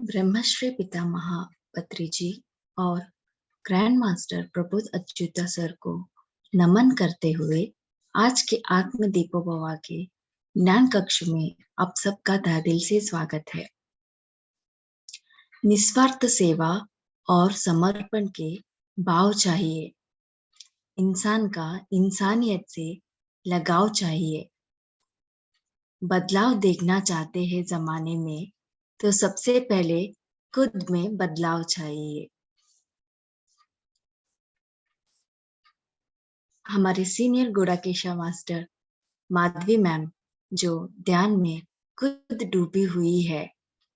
ब्रह्मश्री पितामह पत्री जी और grand master Prabodh Achyuta sir को नमन करते हुए आज के आत्म दीपो भवा के ज्ञान कक्ष में आप सबका तहे दिल से स्वागत है। निस्वार्थ सेवा और समर्पण के भाव चाहिए। इंसान का इंसानियत से लगाव चाहिए। बदलाव देखना चाहते हैं जमाने में तो सबसे पहले खुद में बदलाव चाहिए। हमारे सीनियर गुड़ाकेशा मास्टर माधवी मैम जो ध्यान में खुद डूबी हुई है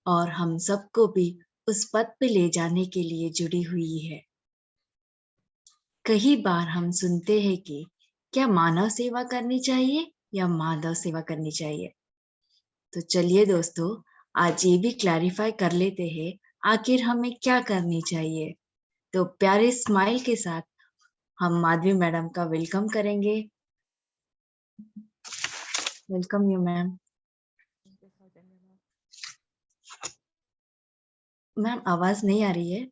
और हम सबको भी उस पद पे ले जाने के लिए जुड़ी हुई है। कई बार हम सुनते हैं कि क्या मानव सेवा करनी चाहिए या माधव सेवा करनी चाहिए। तो चलिए दोस्तों, आज ये भी क्लैरिफाई कर लेते हैं आखिर हमें क्या करनी चाहिए। तो प्यारे स्माइल के साथ हम माधवी मैडम का वेलकम करेंगे। Welcome you ma'am. मैम आवाज नहीं आ रही है।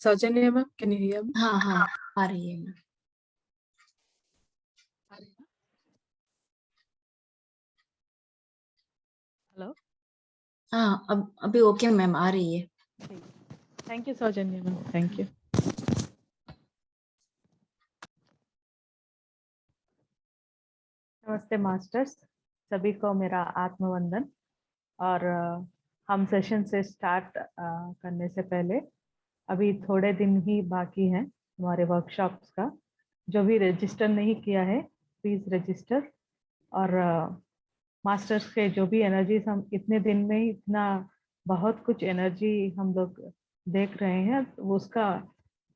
सौजन्य ma'am, can you hear me? हाँ हाँ आ रही है मैम। हेलो। हाँ अभी ओके मैम, आ रही है। थैंक यू सौजन्य मैम, थैंक यू। नमस्ते मास्टर्स, सभी को मेरा आत्मवंदन। और हम सेशन से स्टार्ट करने से पहले अभी थोड़े दिन ही बाकी हैं हमारे वर्कशॉप्स का। जो भी रजिस्टर नहीं किया है प्लीज रजिस्टर। और मास्टर्स के जो भी एनर्जीज हम इतने दिन में ही इतना बहुत कुछ एनर्जी हम लोग देख रहे हैं, उसका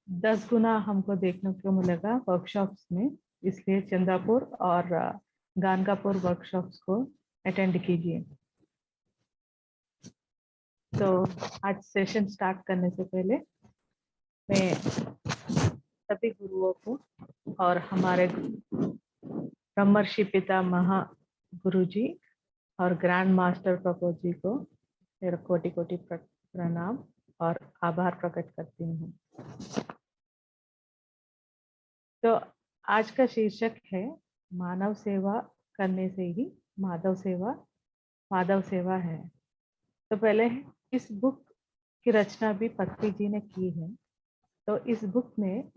10 गुना हमको देखने को मिलेगा वर्कशॉप्स में। इसलिए चंद्रापुर और गानगापुर वर्कशॉप्स को अटेंड कीजिए। तो आज सेशन स्टार्ट करने से पहले मैं सभी गुरुओं को और हमारे ब्रह्मर्षि पितामह गुरु जी और ग्रैंड मास्टर प्रभु जी को मेरा कोटि कोटि प्रणाम और आभार प्रकट करती हूँ। तो आज का शीर्षक है मानव सेवा करने से ही माधव सेवा है। तो पहले इस बुक की रचना भी पत्री जी ने की है। तो इस बुक में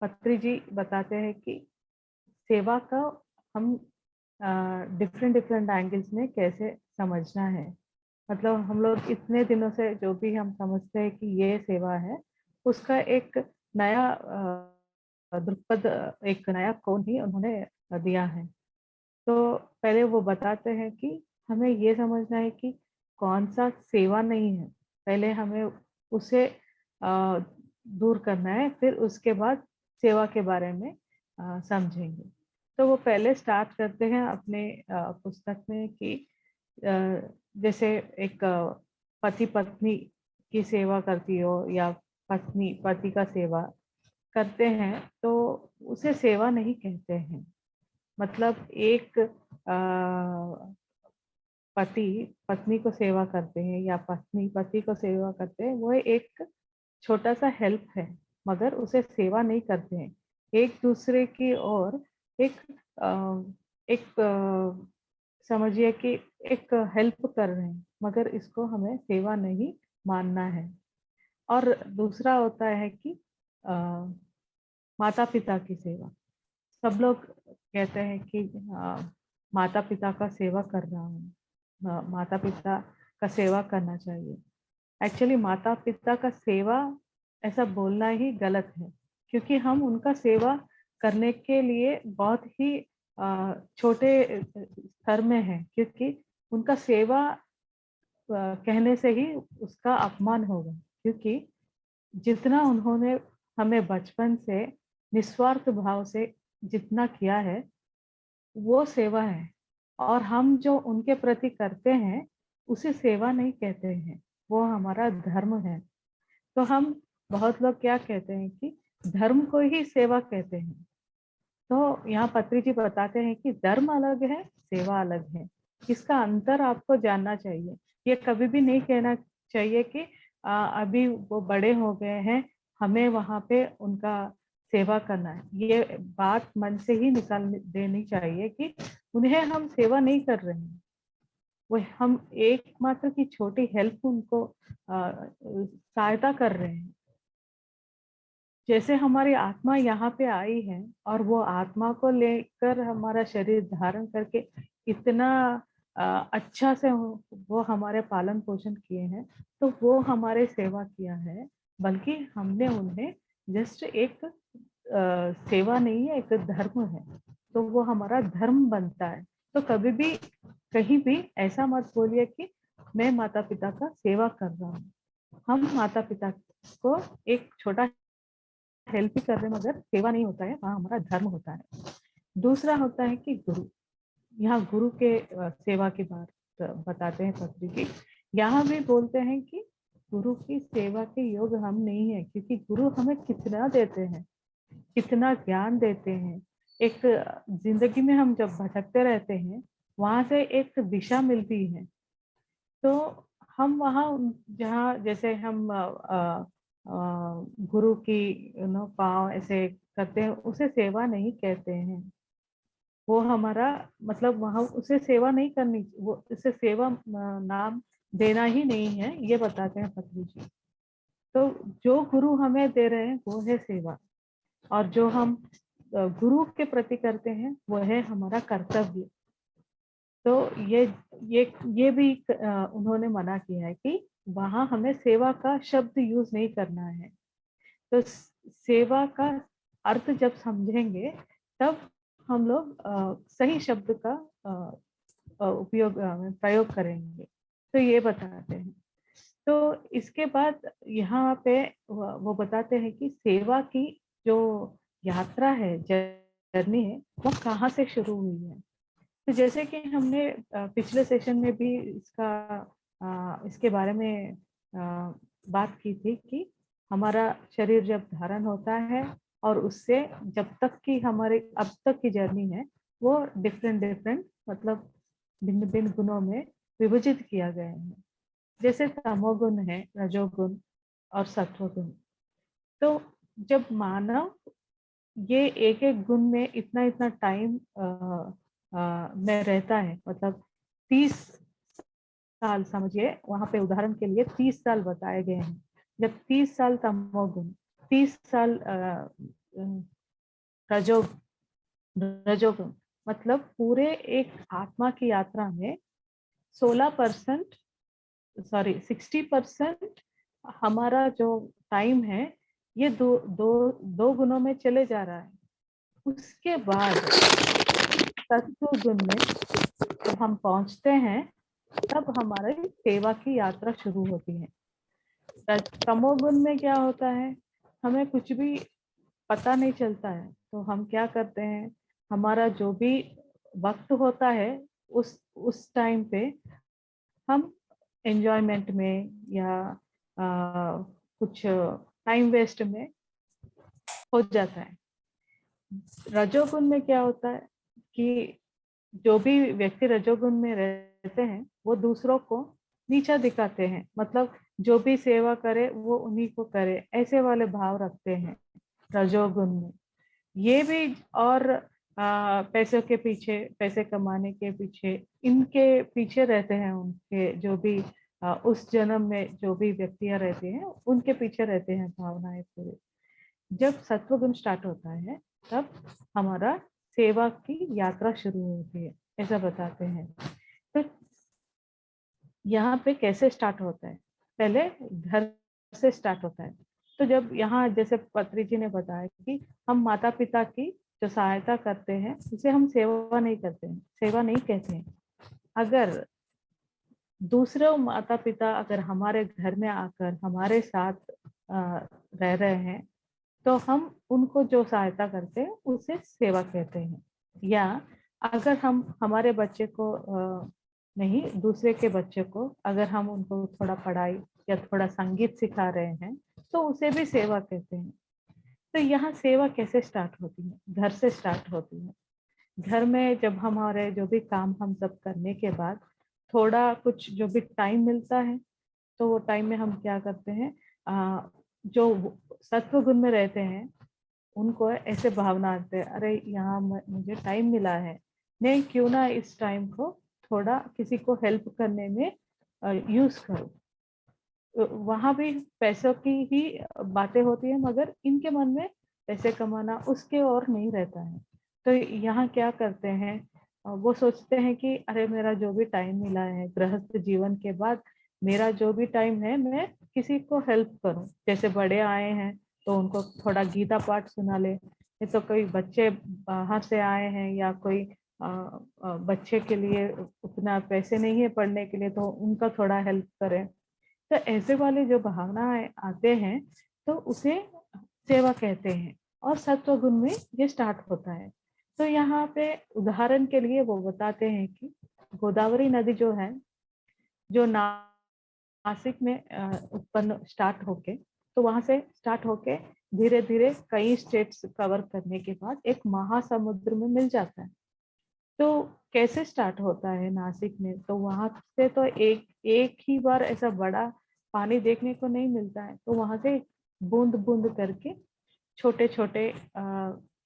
पत्री जी बताते हैं कि सेवा का हम डिफरेंट एंगल्स में कैसे समझना है। मतलब हम लोग इतने दिनों से जो भी हम समझते हैं कि ये सेवा है, उसका एक नया दृक्पथ, एक नया कोण ही उन्होंने दिया है। तो पहले वो बताते हैं कि हमें ये समझना है कि कौन सा सेवा नहीं है, पहले हमें उसे दूर करना है, फिर उसके बाद सेवा के बारे में समझेंगे। तो वो पहले स्टार्ट करते हैं अपने पुस्तक में कि जैसे एक पति पत्नी की सेवा करती हो या पत्नी पति का सेवा करते हैं तो उसे सेवा नहीं कहते हैं। मतलब एक पति पत्नी को सेवा करते हैं या पत्नी पति को सेवा करते हैं, वो एक छोटा सा हेल्प है, मगर उसे सेवा नहीं करते हैं। एक दूसरे की ओर एक समझिए कि एक हेल्प कर रहे हैं, मगर इसको हमें सेवा नहीं मानना है। और दूसरा होता है कि माता पिता की सेवा। सब लोग कहते हैं कि माता पिता का सेवा कर रहा हूँ, माता पिता का सेवा करना चाहिए। एक्चुअली माता पिता का सेवा ऐसा बोलना ही गलत है, क्योंकि हम उनका सेवा करने के लिए बहुत ही छोटे स्तर में हैं, क्योंकि उनका सेवा कहने से ही उसका अपमान होगा। क्योंकि जितना उन्होंने हमें बचपन से निस्वार्थ भाव से जितना किया है वो सेवा है, और हम जो उनके प्रति करते हैं उसे सेवा नहीं कहते हैं। वो हमारा धर्म है। तो हम बहुत लोग क्या कहते हैं कि धर्म को ही सेवा कहते हैं। तो यहाँ पत्री जी बताते हैं कि धर्म अलग है, सेवा अलग है। इसका अंतर आपको जानना चाहिए। ये कभी भी नहीं कहना चाहिए कि अभी वो बड़े हो गए हैं, हमें वहां पे उनका सेवा करना है। ये बात मन से ही निकाल देनी चाहिए कि उन्हें हम सेवा नहीं कर रहे हैं, वो हम एकमात्र की छोटी हेल्प उनको सहायता कर रहे हैं। जैसे हमारी आत्मा यहाँ पे आई है और वो आत्मा को लेकर हमारा शरीर धारण करके इतना अच्छा से वो हमारे पालन पोषण किए हैं, तो वो हमारे सेवा किया है। बल्कि हमने उन्हें जस्ट एक सेवा नहीं है, एक धर्म है, तो वो हमारा धर्म बनता है। तो कभी भी कहीं भी ऐसा मत बोलिए कि मैं माता पिता का सेवा कर रहा हूँ। हम माता पिता को एक छोटा हेल्प ही कर रहे हैं, मगर सेवा नहीं होता है, वहाँ हमारा धर्म होता है। दूसरा होता है कि गुरु। यहाँ गुरु के सेवा की बात बताते हैं पत्री जी। यहाँ भी बोलते हैं कि गुरु की सेवा के योग हम नहीं है, क्योंकि गुरु हमें कितना देते हैं, कितना ज्ञान देते हैं। एक जिंदगी में हम जब भटकते रहते हैं, वहां से एक दिशा मिलती है। तो हम वहाँ जहाँ जैसे हम गुरु की पाँव ऐसे करते हैं, उसे सेवा नहीं कहते हैं। वो हमारा मतलब वहाँ उसे सेवा नहीं करनी, वो इसे सेवा नाम देना ही नहीं है, ये बताते हैं पत्री जी। तो जो गुरु हमें दे रहे हैं वो है सेवा, और जो हम गुरु के प्रति करते हैं वो है हमारा कर्तव्य। तो ये भी उन्होंने मना किया है कि वहां हमें सेवा का शब्द यूज नहीं करना है। तो सेवा का अर्थ जब समझेंगे तब हम लोग सही शब्द का उपयोग प्रयोग करेंगे। तो ये बताते हैं। तो इसके बाद यहाँ पे वो बताते हैं कि सेवा की जो यात्रा है, जर्नी है, वो कहाँ से शुरू हुई है। तो जैसे कि हमने पिछले सेशन में भी इसके बारे में बात की थी कि हमारा शरीर जब धारण होता है और उससे जब तक की हमारे अब तक की जर्नी है, वो डिफरेंट डिफरेंट मतलब भिन्न भिन्न गुणों में विभाजित किया गया है। जैसे तमोगुण है, रजोगुण और सत्वगुण। तो जब मानव ये एक एक गुण में इतना इतना टाइम में रहता है, मतलब 30 साल समझिए, वहां पे उदाहरण के लिए 30 साल बताए गए हैं। जब 30 साल तमोगुण, 30 साल रजो रजोगुण, मतलब पूरे एक आत्मा की यात्रा में 16%, सॉरी 60% हमारा जो टाइम है ये दो गुणों में चले जा रहा है। उसके बाद सत्व गुण में जब हम पहुंचते हैं, तब हमारी सेवा की यात्रा शुरू होती है। तमोगुण में क्या होता है, हमें कुछ भी पता नहीं चलता है, तो हम क्या करते हैं, हमारा जो भी वक्त होता है उस टाइम पे हम एंजॉयमेंट में या कुछ टाइम वेस्ट में हो जाता है। रजोगुण में क्या होता है कि जो भी व्यक्ति रजोगुण में रहते हैं वो दूसरों को नीचा दिखाते हैं, मतलब जो भी सेवा करे वो उन्हीं को करे, ऐसे वाले भाव रखते हैं रजोगुण में। ये भी और पैसों के पीछे, पैसे कमाने के पीछे, इनके पीछे रहते हैं। उनके जो भी उस जन्म में जो भी व्यक्तियां रहती हैं उनके पीछे रहते हैं भावनाएं पूरे। जब सत्वगुण स्टार्ट होता है तब हमारा सेवा की यात्रा शुरू होती है, ऐसा बताते हैं। तो यहाँ पे कैसे स्टार्ट होता है, पहले घर से स्टार्ट होता है। तो जब यहाँ जैसे पत्री जी ने बताया कि हम माता पिता की जो सहायता करते हैं उसे हम सेवा नहीं करते हैं, सेवा नहीं कहते हैं। अगर दूसरे माता पिता अगर हमारे घर में आकर हमारे साथ रह रहे हैं, तो हम उनको जो सहायता करते हैं उसे सेवा कहते हैं। या अगर हम हमारे बच्चे को नहीं, दूसरे के बच्चे को अगर हम उनको थोड़ा पढ़ाई या थोड़ा संगीत सिखा रहे हैं तो उसे भी सेवा कहते हैं। तो यहाँ सेवा कैसे स्टार्ट होती है? घर से स्टार्ट होती है। घर में जब हमारे जो भी काम हम सब करने के बाद थोड़ा कुछ जो भी टाइम मिलता है, तो वो टाइम में हम क्या करते हैं, जो सत्व गुण में रहते हैं उनको ऐसे भावना आते हैं, अरे यहाँ मुझे टाइम मिला है, नहीं क्यों ना इस टाइम को थोड़ा किसी को हेल्प करने में यूज करूँ। वहां भी पैसों की ही बातें होती है, मगर इनके मन में पैसे कमाना उसके और नहीं रहता है। तो यहाँ क्या करते हैं, वो सोचते हैं कि अरे मेरा जो भी टाइम मिला है गृहस्थ जीवन के बाद, मेरा जो भी टाइम है मैं किसी को हेल्प करूं। जैसे बड़े आए हैं तो उनको थोड़ा गीता पाठ सुना ले, नहीं तो कोई बच्चे बाहर से आए हैं या कोई बच्चे के लिए उतना पैसे नहीं है पढ़ने के लिए, तो उनका थोड़ा हेल्प करें। तो ऐसे वाले जो भावनाएं आते हैं तो उसे सेवा कहते हैं, और सत्व गुण में ये स्टार्ट होता है। तो यहाँ पे उदाहरण के लिए वो बताते हैं कि गोदावरी नदी जो है, जो नासिक में उत्पन्न स्टार्ट होके, तो वहां से स्टार्ट होके धीरे धीरे कई स्टेट्स कवर करने के बाद एक महासमुद्र में मिल जाता है। तो कैसे स्टार्ट होता है नासिक में, तो वहां से तो एक एक ही बार ऐसा बड़ा पानी देखने को नहीं मिलता है, तो वहां से बूंद बूंद करके छोटे छोटे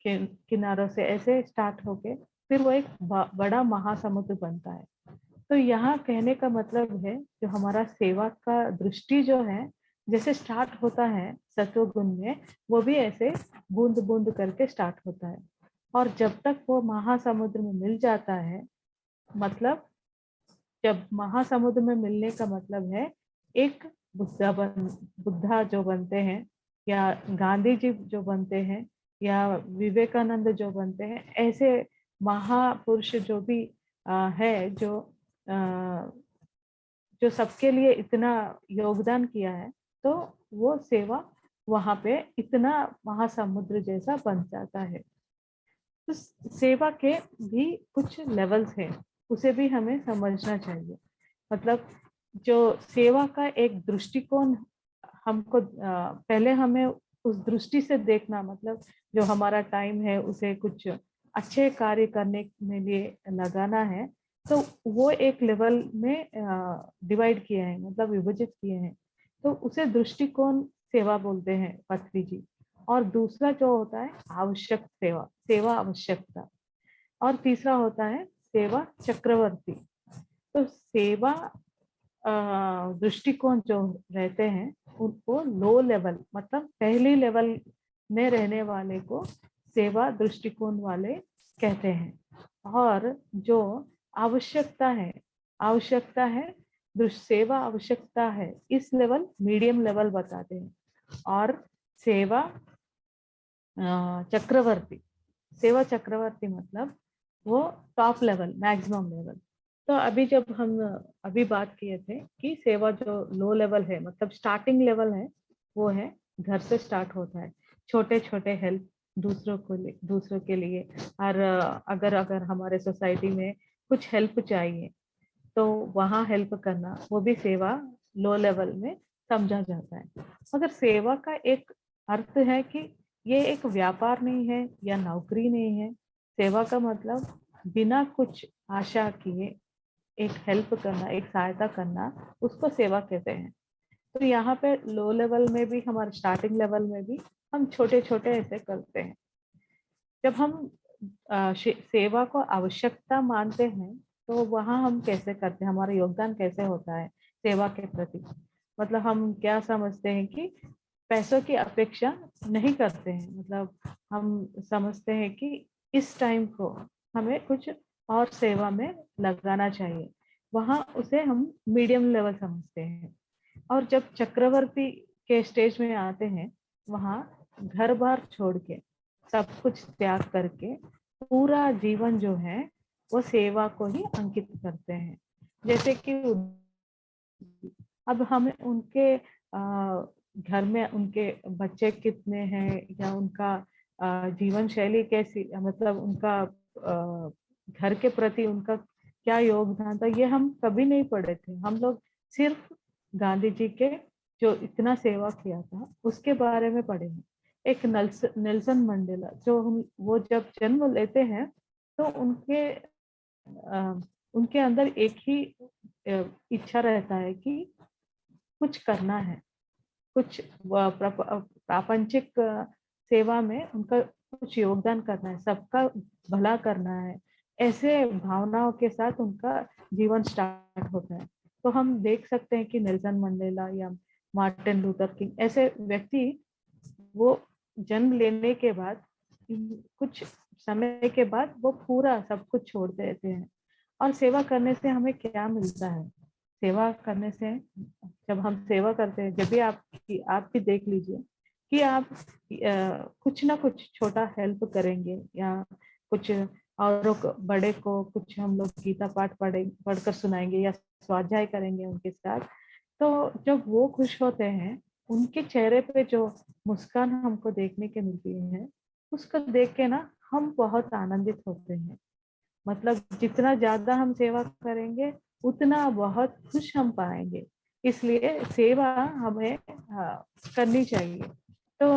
किनारों से ऐसे स्टार्ट होके फिर वो एक बड़ा महासमुद्र बनता है। तो यहाँ कहने का मतलब है, जो हमारा सेवा का दृष्टि जो है, जैसे स्टार्ट होता है सत्व गुण में, वो भी ऐसे बूंद बूंद करके स्टार्ट होता है। और जब तक वो महासमुद्र में मिल जाता है, मतलब जब महासमुद्र में मिलने का मतलब है एक बुद्धा जो बनते हैं, या गांधी जी जो बनते हैं, या विवेकानंद जो बनते हैं, ऐसे महापुरुष जो भी है, जो सबके लिए इतना योगदान किया है, तो वो सेवा वहां पे इतना महासमुद्र जैसा बन जाता है। तो सेवा के भी कुछ लेवल्स हैं, उसे भी हमें समझना चाहिए। मतलब जो सेवा का एक दृष्टिकोण हमको पहले हमें उस दृष्टि से देखना, मतलब जो हमारा टाइम है उसे कुछ अच्छे कार्य करने में लिए लगाना है, तो वो एक लेवल में डिवाइड किए हैं, मतलब विभाजित किए हैं। तो उसे दृष्टिकोण सेवा बोलते हैं पत्री जी। और दूसरा जो होता है आवश्यक सेवा, सेवा आवश्यकता। और तीसरा होता है सेवा चक्रवर्ती। तो सेवा दृष्टिकोण जो रहते हैं उनको लो लेवल, मतलब पहली लेवल में रहने वाले को सेवा दृष्टिकोण वाले कहते हैं। और जो आवश्यकता है, आवश्यकता है सेवा आवश्यकता है, इस लेवल मीडियम लेवल बताते हैं। और सेवा चक्रवर्ती, सेवा चक्रवर्ती मतलब वो टॉप लेवल, मैक्सिमम लेवल। तो अभी जब हम अभी बात किए थे कि सेवा जो लो लेवल है, मतलब स्टार्टिंग लेवल है, वो है घर से स्टार्ट होता है, छोटे छोटे हेल्प दूसरों के लिए। और अगर अगर हमारे सोसाइटी में कुछ हेल्प चाहिए तो वहाँ हेल्प करना, वो भी सेवा लो लेवल में समझा जाता है। मगर सेवा का एक अर्थ है कि ये एक व्यापार नहीं है या नौकरी नहीं है। सेवा का मतलब बिना कुछ आशा किए एक हेल्प करना, एक सहायता करना, उसको सेवा कहते हैं। तो यहाँ पे लो लेवल में भी, हमारे स्टार्टिंग लेवल में भी हम छोटे छोटे ऐसे करते हैं। जब हम सेवा को आवश्यकता मानते हैं, तो वहाँ हम कैसे करते हैं, हमारा योगदान कैसे होता है सेवा के प्रति। मतलब हम क्या समझते हैं कि पैसों की अपेक्षा नहीं करते हैं, मतलब हम समझते हैं कि इस टाइम को हमें कुछ और सेवा में लगाना चाहिए, वहाँ उसे हम मीडियम लेवल समझते हैं। और जब चक्रवर्ती के स्टेज में आते हैं, वहाँ घर बार छोड़ के, सब कुछ त्याग करके पूरा जीवन जो है वो सेवा को ही अंकित करते हैं। जैसे कि अब हम उनके घर में उनके बच्चे कितने हैं, या उनका जीवन शैली कैसी, मतलब उनका घर के प्रति उनका क्या योगदान था, ये हम कभी नहीं पढ़े थे। हम लोग सिर्फ गांधी जी के जो इतना सेवा किया था उसके बारे में पढ़े हैं। एक नेल्सन मंडेला, जो हम वो जब जन्म लेते हैं तो उनके अंदर एक ही इच्छा रहता है कि कुछ करना है, कुछ प्रापंचिक सेवा में उनका कुछ योगदान करना है, सबका भला करना है। ऐसे भावनाओं के साथ उनका जीवन स्टार्ट होता है। तो हम देख सकते हैं कि नेल्सन मंडेला या मार्टिन लूथर किंग ऐसे व्यक्ति, वो जन्म लेने के बाद कुछ समय के बाद वो पूरा सब कुछ छोड़ देते हैं। और सेवा करने से हमें क्या मिलता है? सेवा करने से, जब हम सेवा करते हैं, जब भी आप भी देख लीजिए कि आप कुछ ना कुछ छोटा हेल्प करेंगे या कुछ औरों को, बड़े को कुछ हम लोग गीता पाठ पढ़कर सुनाएंगे या स्वाध्याय करेंगे उनके साथ, तो जब वो खुश होते हैं, उनके चेहरे पे जो मुस्कान हमको देखने के मिलती है, उसको देख के ना हम बहुत आनंदित होते हैं। मतलब जितना ज्यादा हम सेवा करेंगे उतना बहुत खुश हम पाएंगे। इसलिए सेवा हमें करनी चाहिए। तो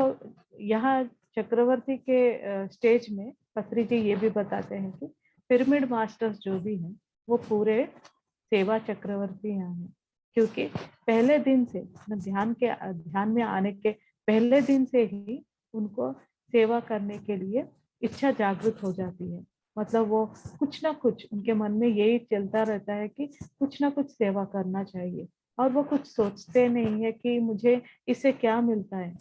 यहाँ चक्रवर्ती के स्टेज में पत्री जी ये भी बताते हैं कि पिरामिड मास्टर्स जो भी हैं वो पूरे सेवा चक्रवर्ती यहाँ हैं, क्योंकि पहले दिन से ध्यान में आने के पहले दिन से ही उनको सेवा करने के लिए इच्छा जागृत हो जाती है। मतलब वो कुछ ना कुछ उनके मन में यही चलता रहता है कि कुछ ना कुछ सेवा करना चाहिए, और वो कुछ सोचते नहीं है कि मुझे इससे क्या मिलता है।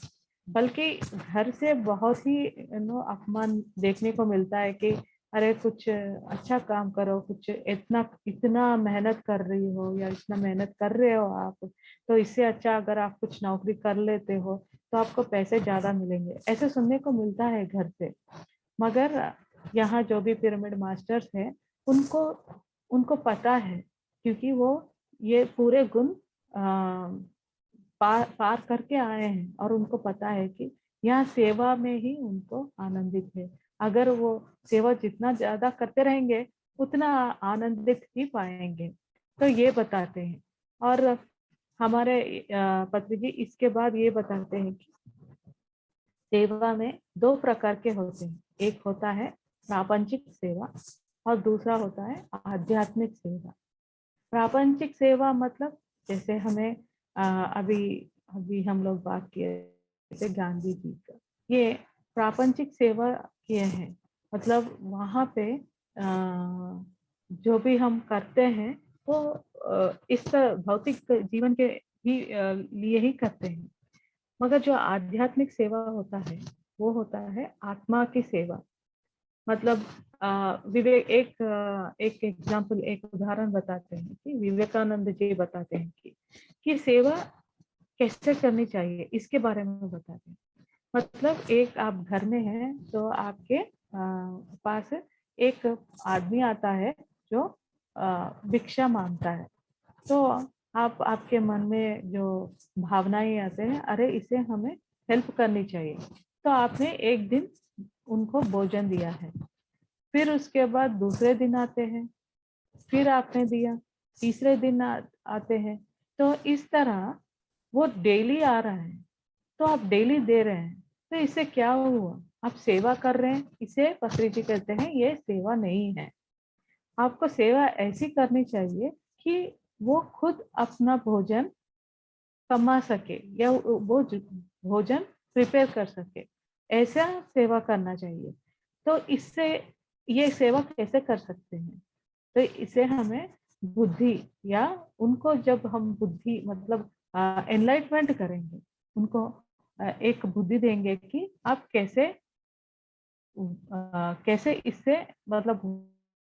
बल्कि घर से बहुत ही अपमान देखने को मिलता है कि अरे कुछ अच्छा काम करो, कुछ इतना इतना मेहनत कर रही हो या इतना मेहनत कर रहे हो आप, तो इससे अच्छा अगर आप कुछ नौकरी कर लेते हो तो आपको पैसे ज्यादा मिलेंगे, ऐसे सुनने को मिलता है घर से। मगर यहाँ जो भी पिरामिड मास्टर्स हैं, उनको उनको पता है, क्योंकि वो ये पूरे गुण पार करके आए हैं, और उनको पता है कि यहाँ सेवा में ही उनको आनंदित है। अगर वो सेवा जितना ज्यादा करते रहेंगे उतना आनंदित ही पाएंगे। तो ये बताते हैं। और हमारे पत्री जी इसके बाद ये बताते हैं कि सेवा में दो प्रकार के होते हैं। एक होता है प्रापंचिक सेवा और दूसरा होता है आध्यात्मिक सेवा। प्रापंचिक सेवा मतलब जैसे हमें अभी अभी हम लोग बात किए जैसे गांधी जी का, ये प्रापंचिक सेवा किए हैं। मतलब वहाँ पे जो भी हम करते हैं वो इस भौतिक जीवन के ही लिए ही करते हैं। मगर जो आध्यात्मिक सेवा होता है वो होता है आत्मा की सेवा। मतलब विवेक एक एग्जाम्पल, एक उदाहरण बताते हैं कि विवेकानंद जी बताते हैं कि सेवा कैसे करनी चाहिए, इसके बारे में बताते हैं। मतलब एक आप घर में हैं तो आपके पास एक आदमी आता है जो भिक्षा मांगता है। तो आपके मन में जो भावनाएं आते हैं, अरे इसे हमें हेल्प करनी चाहिए, तो आपने एक दिन उनको भोजन दिया है। फिर उसके बाद दूसरे दिन आते हैं, फिर आपने दिया, तीसरे दिन आते हैं। तो इस तरह वो डेली आ रहा है, तो आप डेली दे रहे हैं, तो इससे क्या हुआ? आप सेवा कर रहे हैं। इसे पत्री जी कहते हैं ये सेवा नहीं है। आपको सेवा ऐसी करनी चाहिए कि वो खुद अपना भोजन कमा सके या वो भोजन प्रिपेयर कर सके, ऐसा सेवा करना चाहिए। तो इससे ये सेवा कैसे कर सकते हैं? तो इसे हमें बुद्धि, या उनको जब हम बुद्धि मतलब एनलाइटमेंट करेंगे, उनको एक बुद्धि देंगे कि आप कैसे इससे मतलब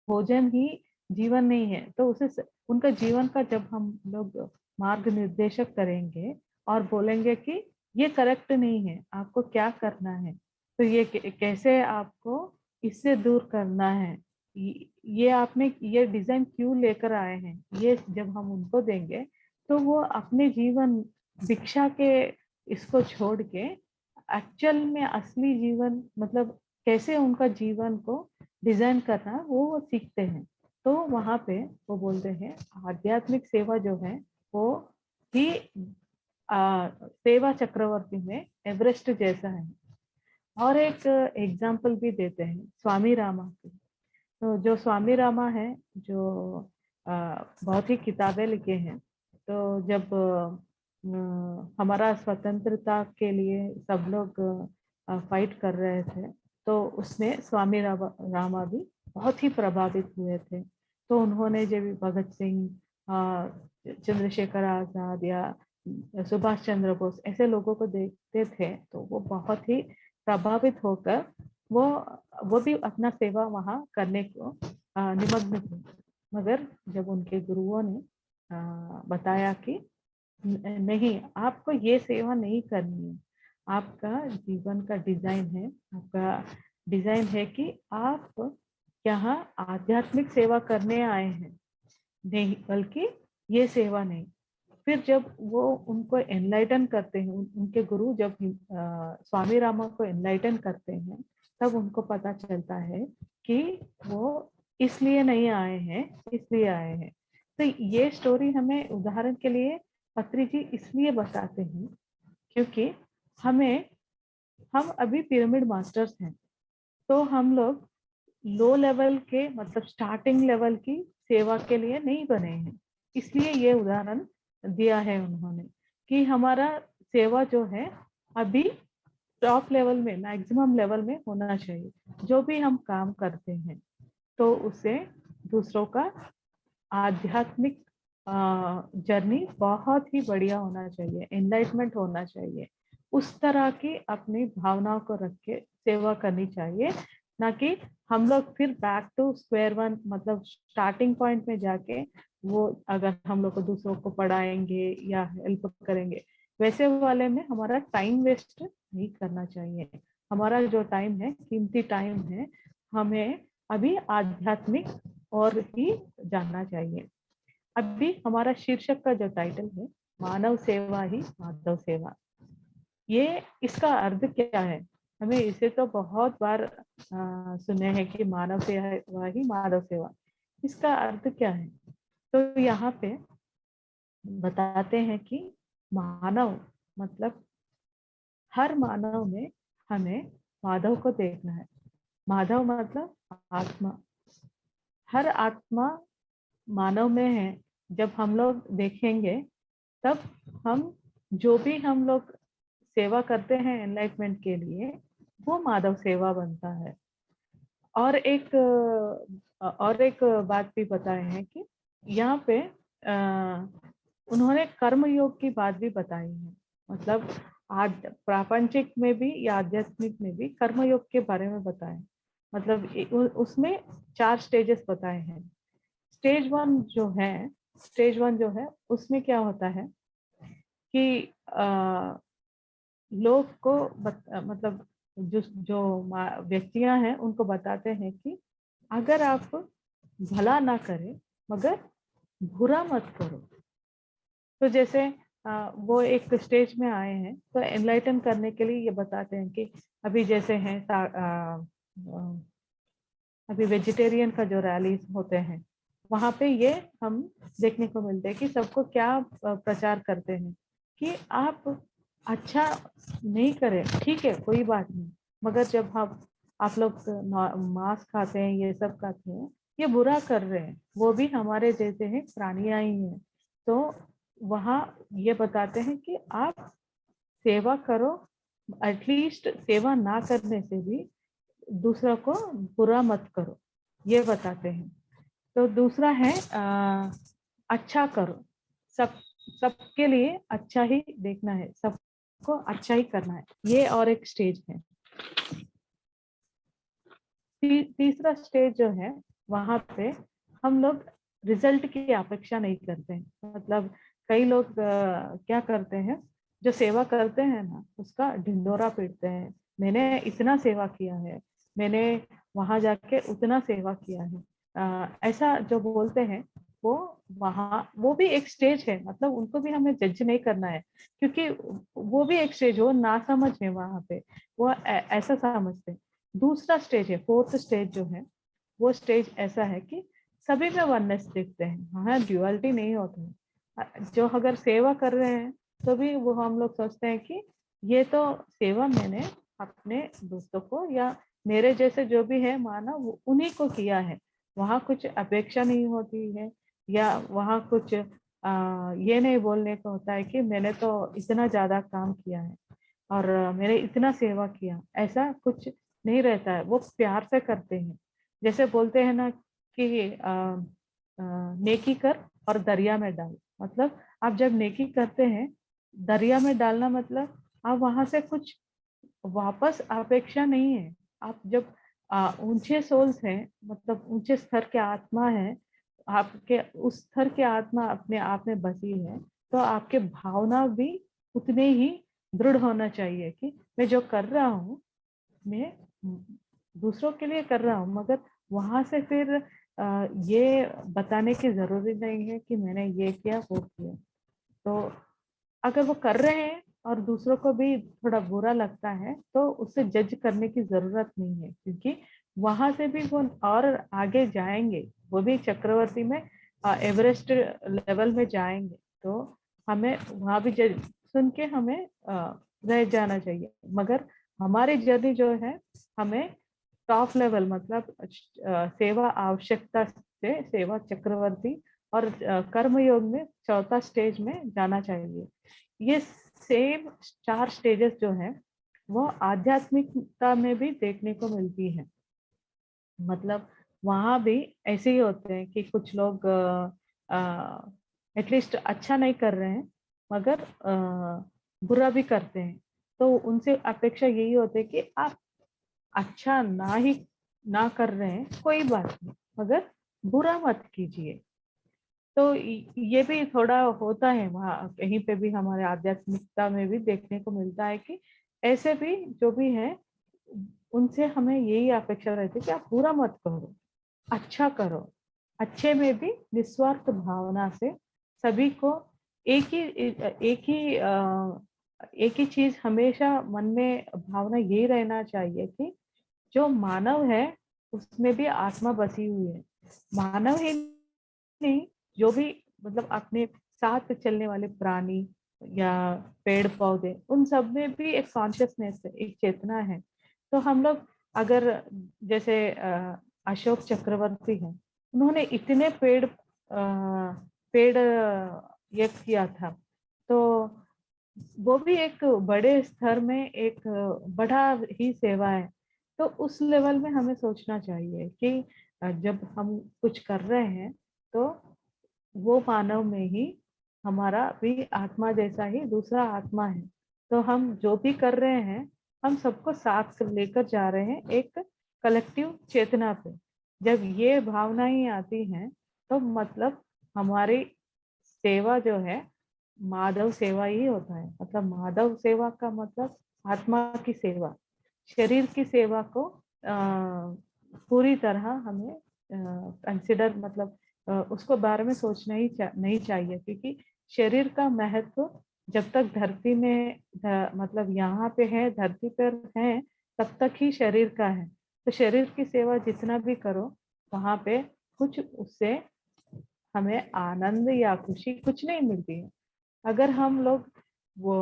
भोजन ही जीवन नहीं है, तो उसे उनका जीवन का जब हम लोग मार्ग निर्देशक करेंगे और बोलेंगे कि ये करेक्ट नहीं है, आपको क्या करना है, तो ये कैसे आपको इससे दूर करना है, ये आपने ये डिजाइन क्यों लेकर आए हैं, ये जब हम उनको देंगे तो वो अपने जीवन भिक्षा के इसको छोड़ के एक्चुअल में असली जीवन मतलब कैसे उनका जीवन को डिजाइन करना वो सीखते हैं। तो वहां पे वो बोलते हैं आध्यात्मिक सेवा जो है वो ही सेवा चक्रवर्ती में एवरेस्ट जैसा है। और एक एग्जाम्पल भी देते हैं स्वामी रामा की। तो जो स्वामी रामा है, जो बहुत ही किताबें लिखे हैं, तो जब हमारा स्वतंत्रता के लिए सब लोग फाइट कर रहे थे, तो उसमें स्वामी रामा भी बहुत ही प्रभावित हुए थे। तो उन्होंने जब भगत सिंह, चंद्रशेखर आजाद या सुभाष चंद्र बोस ऐसे लोगों को देखते थे, तो वो बहुत ही प्रभावित होकर वो भी अपना सेवा वहाँ करने को निमग्न थे। मगर जब उनके गुरुओं ने बताया कि नहीं, आपको ये सेवा नहीं करनी है, आपका जीवन का डिजाइन है, आपका डिजाइन है कि आप यहाँ आध्यात्मिक सेवा करने आए हैं, नहीं बल्कि ये सेवा नहीं। फिर जब वो उनको एनलाइटन करते हैं, उनके गुरु जब स्वामी रामा को एनलाइटन करते हैं, तब उनको पता चलता है कि वो इसलिए नहीं आए हैं, इसलिए आए हैं। तो ये स्टोरी हमें उदाहरण के लिए पत्री जी इसलिए बताते हैं क्योंकि हम अभी पिरामिड मास्टर्स हैं, तो हम लोग लो लेवल के मतलब स्टार्टिंग लेवल की सेवा के लिए नहीं बने हैं। इसलिए ये उदाहरण दिया है उन्होंने कि हमारा सेवा जो है अभी टॉप लेवल में, मैक्सिमम लेवल में होना चाहिए। जो भी हम काम करते हैं तो उसे दूसरों का आध्यात्मिक जर्नी बहुत ही बढ़िया होना चाहिए, एनलाइटमेंट होना चाहिए। उस तरह की अपनी भावनाओं को रख के सेवा करनी चाहिए, ना कि हम लोग फिर बैक टू स्क्वायर वन मतलब स्टार्टिंग पॉइंट में जाके वो अगर हम लोग को दूसरों को पढ़ाएंगे या हेल्प करेंगे, वैसे वाले में हमारा टाइम वेस्ट नहीं करना चाहिए। हमारा जो टाइम है, कीमती टाइम है, हमें अभी आध्यात्मिक और ही जानना चाहिए। अभी हमारा शीर्षक का जो टाइटल है, मानव सेवा ही माधव सेवा, ये इसका अर्थ क्या है? हमें इसे तो बहुत बार सुने हैं कि मानव सेवा ही माधव सेवा। इसका अर्थ क्या है? तो यहाँ पे बताते हैं कि मानव मतलब हर मानव में हमें माधव को देखना है। माधव मतलब आत्मा। हर आत्मा मानव में है। जब हम लोग देखेंगे तब हम जो भी हम लोग सेवा करते हैं एनलाइटमेंट के लिए, वो माधव सेवा बनता है। और एक बात भी बताए हैं कि यहाँ पे उन्होंने कर्म योग की बात भी बताई है। मतलब आज प्रापंचिक में भी या आध्यात्मिक में भी कर्म योग के बारे में बताए। मतलब उसमें 4 स्टेजेस बताए हैं। स्टेज वन जो है उसमें क्या होता है कि लोग को मतलब जो व्यक्तियां हैं उनको बताते हैं कि अगर आप भला ना करें मगर बुरा मत करो। तो जैसे वो एक स्टेज में आए हैं तो एनलाइटन करने के लिए ये बताते हैं कि अभी जैसे हैं अभी वेजिटेरियन का जो रैलीज होते हैं, वहां पे ये हम देखने को मिलते हैं कि सबको क्या प्रचार करते हैं कि आप अच्छा नहीं करें, ठीक है कोई बात नहीं, मगर जब आप लोग मांस खाते हैं, ये सब खाते हैं, ये बुरा कर रहे हैं, वो भी हमारे जैसे हैं, प्राणियां ही हैं। तो वहाँ ये बताते हैं कि आप सेवा करो, एटलीस्ट सेवा ना करने से भी दूसरों को बुरा मत करो, ये बताते हैं। तो दूसरा है अच्छा करो, सबके लिए अच्छा ही देखना है, सबको अच्छा ही करना है, ये और एक स्टेज है। तीसरा स्टेज जो है वहां पे हम लोग रिजल्ट की अपेक्षा नहीं करते हैं। मतलब कई लोग क्या करते हैं, जो सेवा करते हैं ना उसका ढिंडोरा पीटते हैं, मैंने इतना सेवा किया है, मैंने वहां जाके उतना सेवा किया है, ऐसा जो बोलते हैं वो भी एक स्टेज है। मतलब उनको भी हमें जज नहीं करना है, क्योंकि वो भी एक स्टेज, वो ना समझ है वहां पे, वो ऐसा समझते हैं। दूसरा स्टेज है, फोर्थ स्टेज जो है, वो स्टेज ऐसा है कि सभी में वननेस देखते हैं, हाँ ड्युअलिटी नहीं होता है। जो अगर सेवा कर रहे हैं तो भी वो हम लोग सोचते हैं कि ये तो सेवा मैंने अपने दोस्तों को या मेरे जैसे जो भी है माना वो उन्हीं को किया है, वहाँ कुछ अपेक्षा नहीं होती है, या वहाँ कुछ ये नहीं बोलने को होता है कि मैंने तो इतना ज्यादा काम किया है और मैंने इतना सेवा किया, ऐसा कुछ नहीं रहता है। वो प्यार से करते हैं। जैसे बोलते हैं ना कि नेकी कर और दरिया में डाल, मतलब आप जब नेकी करते हैं दरिया में डालना, मतलब आप वहां से कुछ वापस अपेक्षा नहीं है। आप जब ऊंचे सोल्स हैं, मतलब ऊंचे स्तर के आत्मा है, आपके उस स्तर के आत्मा अपने आप में बसी है, तो आपके भावना भी उतने ही दृढ़ होना चाहिए कि मैं जो कर रहा हूँ मैं दूसरों के लिए कर रहा हूँ, मगर वहां से फिर ये बताने की जरूरी नहीं है कि मैंने ये किया वो किया। तो अगर वो कर रहे हैं और दूसरों को भी थोड़ा बुरा लगता है तो उससे जज करने की जरूरत नहीं है, क्योंकि वहां से भी वो और आगे जाएंगे, वो भी चक्रवर्ती में एवरेस्ट लेवल में जाएंगे। तो हमें वहां भी सुन के हमें रह जाना चाहिए, मगर हमारी जर्नी जो है हमें टॉप लेवल, मतलब सेवा आवश्यकता से सेवा चक्रवर्ती और कर्म योग में चौथा स्टेज में जाना चाहिए। ये सेम 4 स्टेजेस जो है वो आध्यात्मिकता में भी देखने को मिलती है। मतलब वहां भी ऐसे ही होते हैं कि कुछ लोग एटलीस्ट अच्छा नहीं कर रहे हैं, मगर बुरा भी करते हैं। तो उनसे अपेक्षा यही होती है कि आप अच्छा ना कर रहे हैं कोई बात नहीं, मगर बुरा मत कीजिए। तो ये भी थोड़ा होता है वहाँ कहीं पे भी, हमारे आध्यात्मिकता में भी देखने को मिलता है कि ऐसे भी जो भी है उनसे हमें यही अपेक्षा रहती है कि आप बुरा मत करो, अच्छा करो। अच्छे में भी निस्वार्थ भावना से सभी को एक ही एक ही एक ही चीज हमेशा मन में भावना यही रहना चाहिए कि जो मानव है उसमें भी आत्मा बसी हुई है। मानव ही नहीं, जो भी मतलब अपने साथ चलने वाले प्राणी या पेड़ पौधे, उन सब में भी एक कॉन्शियसनेस है, एक चेतना है। तो हम लोग अगर जैसे अशोक चक्रवर्ती हैं, उन्होंने इतने पेड़ ये किया था, तो वो भी एक बड़े स्तर में एक बड़ा ही सेवा है। तो उस लेवल में हमें सोचना चाहिए कि जब हम कुछ कर रहे हैं तो वो मानव में ही हमारा भी आत्मा जैसा ही दूसरा आत्मा है। तो हम जो भी कर रहे हैं हम सबको साथ लेकर जा रहे हैं एक कलेक्टिव चेतना पे। जब ये भावनाएं आती हैं तो मतलब हमारी सेवा जो है माधव सेवा ही होता है। मतलब माधव सेवा का मतलब आत्मा की सेवा, शरीर की सेवा को पूरी तरह हमें कंसिडर, मतलब उसको बारे में सोचना ही नहीं चाहिए, क्योंकि शरीर का महत्व जब तक धरती में मतलब यहाँ पे है, धरती पर है, तब तक ही शरीर का है। तो शरीर की सेवा जितना भी करो वहां पे कुछ उससे हमें आनंद या खुशी कुछ नहीं मिलती है। अगर हम लोग वो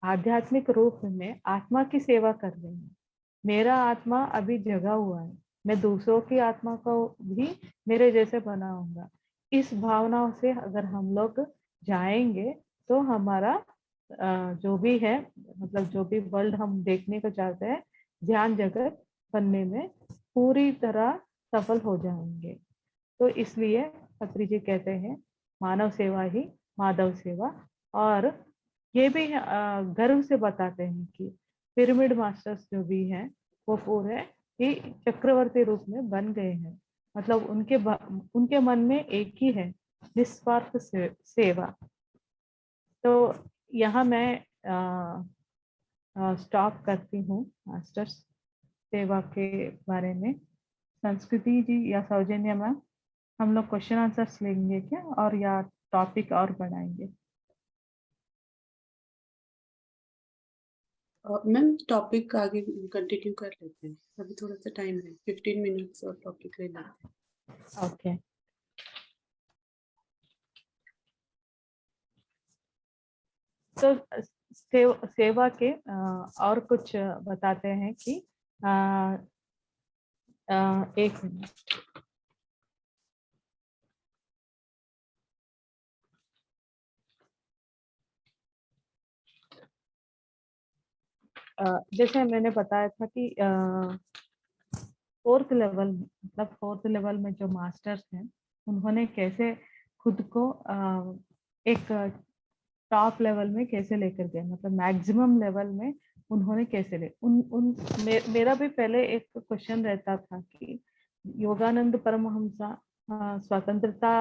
आध्यात्मिक रूप में आत्मा की सेवा कर रहे हैं, मेरा आत्मा अभी जगा हुआ है, मैं दूसरों की आत्मा को भी मेरे जैसे बनाऊंगा, इस भावनाओं से अगर हम लोग जाएंगे तो हमारा जो भी है, मतलब जो भी वर्ल्ड हम देखने को चाहते हैं, ध्यान जगत बनने में पूरी तरह सफल हो जाएंगे। तो इसलिए खत्री जी कहते हैं मानव सेवा ही माधव सेवा। और ये भी गर्व से बताते हैं कि पिरामिड मास्टर्स जो भी हैं वो पूरे ही चक्रवर्ती रूप में बन गए हैं। मतलब उनके मन में एक ही है, निस्वार्थ सेवा। तो यहाँ मैं स्टॉप करती हूँ मास्टर्स सेवा के बारे में। संस्कृति जी या सौजन्य मैम, हम लोग क्वेश्चन आंसर्स लेंगे क्या, और या टॉपिक और बढ़ाएंगे? मैम टॉपिक आगे कंटिन्यू कर लेते हैं, अभी थोड़ा सा टाइम है, 15 मिनट्स और टॉपिक ले लेते हैं। ओके। तो सेवा के और कुछ बताते हैं कि एक मिनट। जैसे मैंने बताया था कि फोर्थ लेवल में, मतलब फोर्थ लेवल में जो मास्टर्स हैं उन्होंने कैसे खुद को एक टॉप लेवल में कैसे लेकर गए, मतलब मैक्सिमम लेवल में उन्होंने कैसे ले उन उन मेरा भी पहले एक क्वेश्चन रहता था कि योगानंद परमहंसा स्वतंत्रता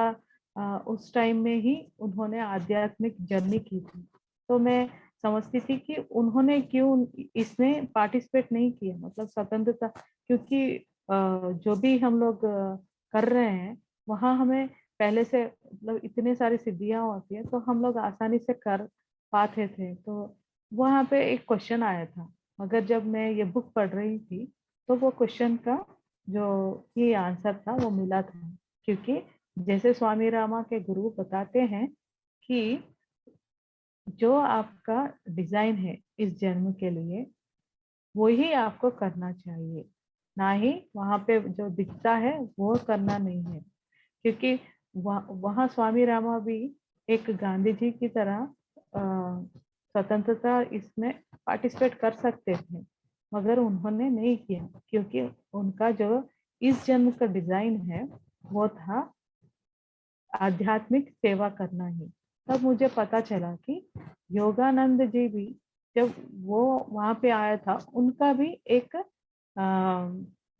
उस टाइम में ही उन्होंने आध्यात्मिक जर्नी की थी, तो मैं समझती थी कि उन्होंने क्यों इसमें पार्टिसिपेट नहीं किया, मतलब स्वतंत्रता, क्योंकि जो भी हम लोग कर रहे हैं वहाँ हमें पहले से मतलब इतने सारी सिद्धियां होती है तो हम लोग आसानी से कर पाते थे। तो वहाँ पे एक क्वेश्चन आया था, मगर जब मैं ये बुक पढ़ रही थी तो वो क्वेश्चन का जो ये आंसर था वो मिला था, क्योंकि जैसे स्वामी रामा के गुरु बताते हैं कि जो आपका डिजाइन है इस जन्म के लिए वही आपको करना चाहिए, ना ही वहाँ पे जो दिखता है वो करना नहीं है। क्योंकि वहाँ स्वामी रामा भी एक गांधी जी की तरह स्वतंत्रता इसमें पार्टिसिपेट कर सकते थे, मगर उन्होंने नहीं किया, क्योंकि उनका जो इस जन्म का डिजाइन है वो था आध्यात्मिक सेवा करना ही। तब मुझे पता चला कि योगानंद जी भी जब वो वहां पे आया था उनका भी एक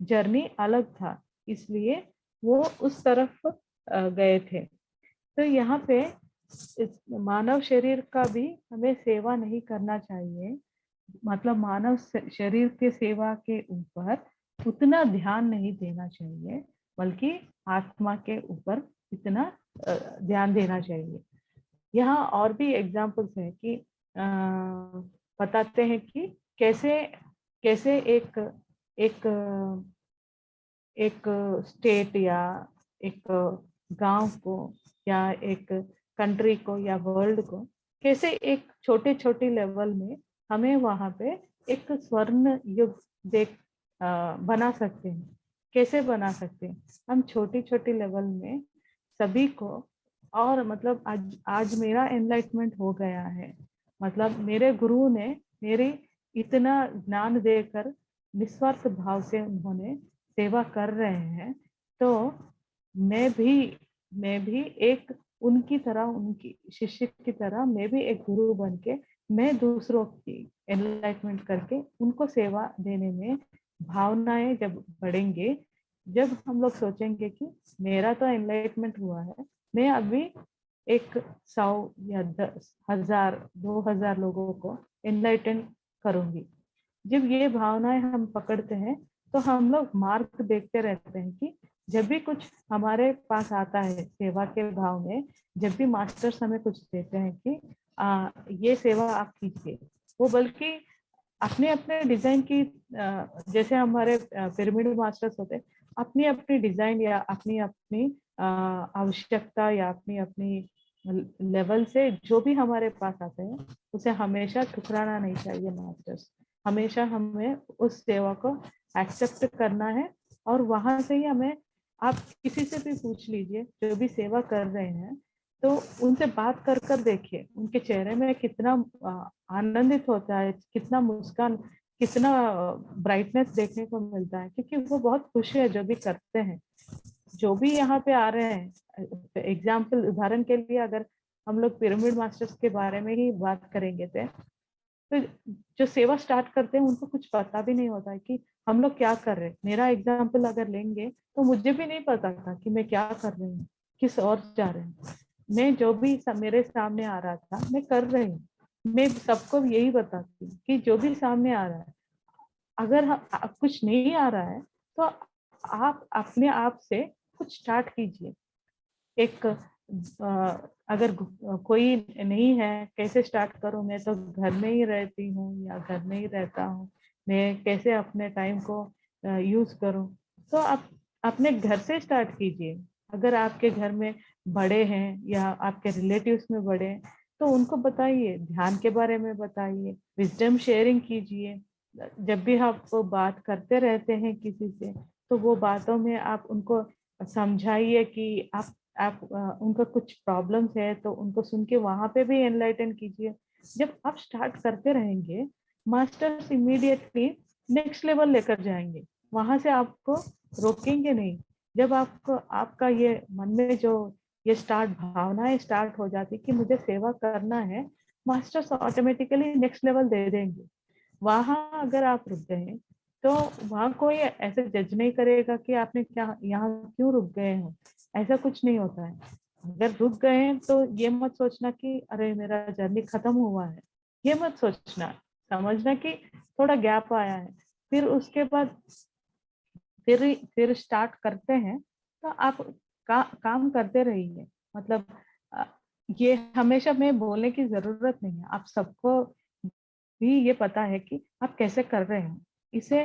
जर्नी अलग था, इसलिए वो उस तरफ गए थे। तो यहाँ पे इस मानव शरीर का भी हमें सेवा नहीं करना चाहिए, मतलब मानव शरीर के सेवा के ऊपर उतना ध्यान नहीं देना चाहिए, बल्कि आत्मा के ऊपर इतना ध्यान देना चाहिए। यहाँ और भी एग्जाम्पल्स है कि बताते हैं कि कैसे कैसे एक एक एक स्टेट या एक गांव को या एक कंट्री को या वर्ल्ड को कैसे एक छोटे छोटे लेवल में हमें वहां पे एक स्वर्ण युग देख बना सकते हैं। कैसे बना सकते हैं हम छोटी छोटी लेवल में सभी को, और मतलब आज मेरा एनलाइटमेंट हो गया है, मतलब मेरे गुरु ने मेरी इतना ज्ञान देकर निस्वार्थ भाव से उन्होंने सेवा कर रहे हैं, तो मैं भी एक उनकी तरह, उनकी शिष्य की तरह मैं भी एक गुरु बन के मैं दूसरों की एनलाइटमेंट करके उनको सेवा देने में भावनाएं जब बढ़ेंगे, जब हम लोग सोचेंगे कि मेरा तो एनलाइटमेंट हुआ है, मैं अभी एक 100 या 10,000 2,000 लोगों को एनलाइटन करूंगी। जब ये भावनाएं हम पकड़ते हैं तो हम लोग मार्ग देखते रहते हैं कि जब भी कुछ हमारे पास आता है सेवा के भाव में, जब भी मास्टर्स हमें कुछ देते हैं कि ये सेवा आप कीजिए, वो बल्कि अपने अपने डिजाइन की जैसे हमारे पिरामिड मास्टर्स होते हैं, अपनी अपनी डिजाइन या अपनी अपनी आवश्यकता या अपनी अपनी लेवल से जो भी हमारे पास आते हैं उसे हमेशा ठुकराना नहीं चाहिए मास्टर्स। हमेशा हमें उस सेवा को एक्सेप्ट करना है, और वहां से ही हमें, आप किसी से भी पूछ लीजिए जो भी सेवा कर रहे हैं, तो उनसे बात कर कर देखिए उनके चेहरे में कितना आनंदित होता है, कितना मुस्कान, कितना ब्राइटनेस देखने को मिलता है, क्योंकि वो बहुत खुश है जो भी करते हैं। जो भी यहाँ पे आ रहे हैं, एग्जाम्पल उदाहरण के लिए अगर हम लोग पिरामिड मास्टर्स के बारे में ही बात करेंगे तो जो सेवा स्टार्ट करते हैं उनको कुछ पता भी नहीं होता है कि हम लोग क्या कर रहे हैं। मेरा एग्जाम्पल अगर लेंगे तो मुझे भी नहीं पता था कि मैं क्या कर रही हूँ, किस ओर जा रहे हैं। मैं जो भी मेरे सामने आ रहा था मैं कर रही हूँ। मैं सबको यही बताती हूँ कि जो भी सामने आ रहा है, अगर कुछ नहीं आ रहा है तो आप अपने आप से कुछ स्टार्ट कीजिए। एक अगर कोई नहीं है, कैसे स्टार्ट करूं, मैं तो घर में ही रहती हूँ या घर में ही रहता हूँ, मैं कैसे अपने टाइम को यूज करूं, तो आप अपने घर से स्टार्ट कीजिए। अगर आपके घर में बड़े हैं या आपके रिलेटिव्स में बड़े हैं तो उनको बताइए, ध्यान के बारे में बताइए, विजडम शेयरिंग कीजिए। जब भी आप बात करते रहते हैं किसी से तो वो बातों में आप उनको समझाइए कि आप उनका कुछ प्रॉब्लम्स है तो उनको सुन के वहां पे भी एनलाइटन कीजिए। जब आप स्टार्ट करते रहेंगे मास्टर्स इमीडिएटली नेक्स्ट लेवल लेकर जाएंगे, वहां से आपको रोकेंगे नहीं। जब आपको आपका ये मन में जो ये भावनाएं स्टार्ट हो जाती कि मुझे सेवा करना है, मास्टर्स ऑटोमेटिकली नेक्स्ट लेवल दे देंगे। वहां अगर आप रुक गए तो वहां कोई ऐसे जज नहीं करेगा कि आपने क्या यहाँ क्यों रुक गए हो, ऐसा कुछ नहीं होता है। अगर रुक गए हैं तो ये मत सोचना कि अरे मेरा जर्नी खत्म हुआ है, ये मत सोचना। समझना कि थोड़ा गैप आया है, फिर उसके बाद फिर स्टार्ट करते हैं तो आप काम करते रहिए। मतलब अ, ये हमेशा मैं बोलने की जरूरत नहीं है, आप सबको भी ये पता है कि आप कैसे कर रहे हैं इसे,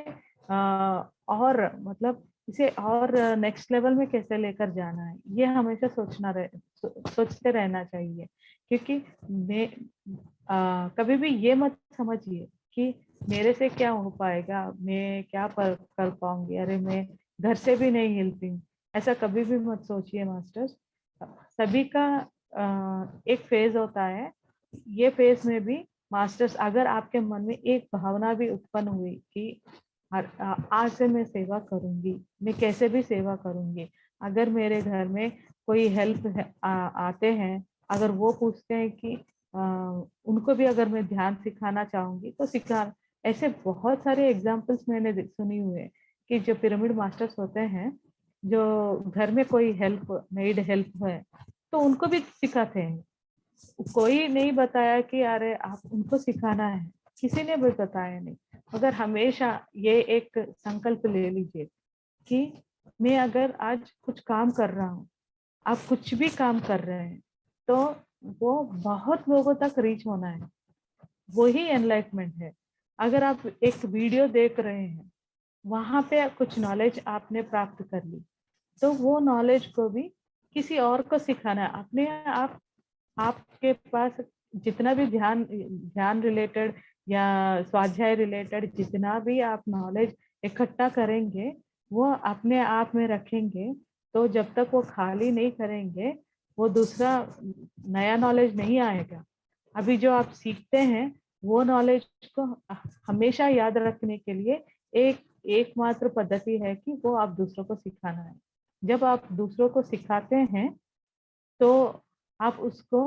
और मतलब इसे और नेक्स्ट लेवल में कैसे लेकर जाना है, ये हमेशा सोचते रहना चाहिए। क्योंकि मैं कभी भी ये मत समझिए कि मेरे से क्या हो पाएगा, मैं क्या कर पाऊंगी, अरे मैं घर से भी नहीं हिलती हूँ, ऐसा कभी भी मत सोचिए मास्टर्स। सभी का एक फेज होता है, ये फेज में भी मास्टर्स अगर आपके मन में एक भावना भी उत्पन्न हुई कि आज से मैं सेवा करूंगी, मैं कैसे भी सेवा करूंगी, अगर मेरे घर में कोई आते हैं, अगर वो पूछते हैं कि उनको भी अगर मैं ध्यान सिखाना चाहूंगी तो सिखा। ऐसे बहुत सारे एग्जाम्पल्स मैंने सुनी हुए हैं कि जो पिरामिड मास्टर्स होते हैं, जो घर में कोई हेल्प है तो उनको भी सिखाते हैं। कोई नहीं बताया कि अरे आप उनको सिखाना है, किसी ने भी बताया नहीं। मगर हमेशा ये एक संकल्प ले लीजिए कि मैं अगर आज कुछ काम कर रहा हूँ, आप कुछ भी काम कर रहे हैं तो वो बहुत लोगों तक रीच होना है, वही एनलाइटमेंट है। अगर आप एक वीडियो देख रहे हैं, वहां पे कुछ नॉलेज आपने प्राप्त कर ली तो वो नॉलेज को भी किसी और को सिखाना है। अपने आप आपके पास जितना भी ध्यान ध्यान रिलेटेड या स्वाध्याय रिलेटेड जितना भी आप नॉलेज इकट्ठा करेंगे वो अपने आप में रखेंगे, तो जब तक वो खाली नहीं करेंगे वो दूसरा नया नॉलेज नहीं आएगा। अभी जो आप सीखते हैं वो नॉलेज को हमेशा याद रखने के लिए एकमात्र पद्धति है कि वो आप दूसरों को सिखाना है। जब आप दूसरों को सिखाते हैं तो आप उसको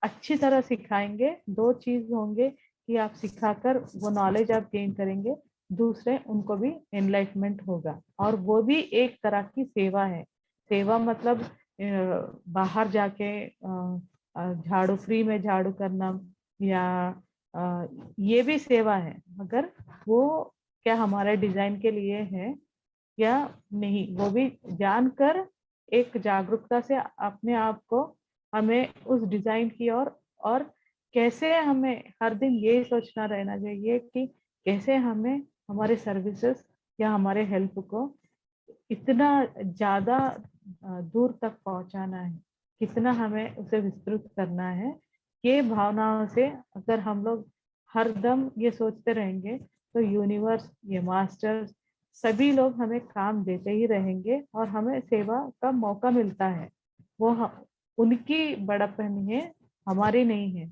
अच्छी तरह सिखाएंगे। दो चीज होंगे कि आप सिखाकर वो नॉलेज आप गेन करेंगे, दूसरे उनको भी एनलाइटमेंट होगा, और वो भी एक तरह की सेवा है। सेवा मतलब बाहर जाके झाड़ू फ्री में झाड़ू करना या ये भी सेवा है, मगर वो क्या हमारे डिजाइन के लिए है या नहीं, वो भी जानकर एक जागरूकता से अपने आप को हमें उस डिजाइन की और कैसे हमें हर दिन ये सोचना रहना चाहिए कि कैसे हमें हमारे सर्विसेज या हमारे हेल्प को इतना ज्यादा दूर तक पहुंचाना है, कितना हमें उसे विस्तृत करना है। ये भावनाओं से अगर हम लोग हर दम ये सोचते रहेंगे तो यूनिवर्स, ये मास्टर्स, सभी लोग हमें काम देते ही रहेंगे और हमें सेवा का मौका मिलता है। वो उनकी बड़प्पन है, हमारी नहीं है।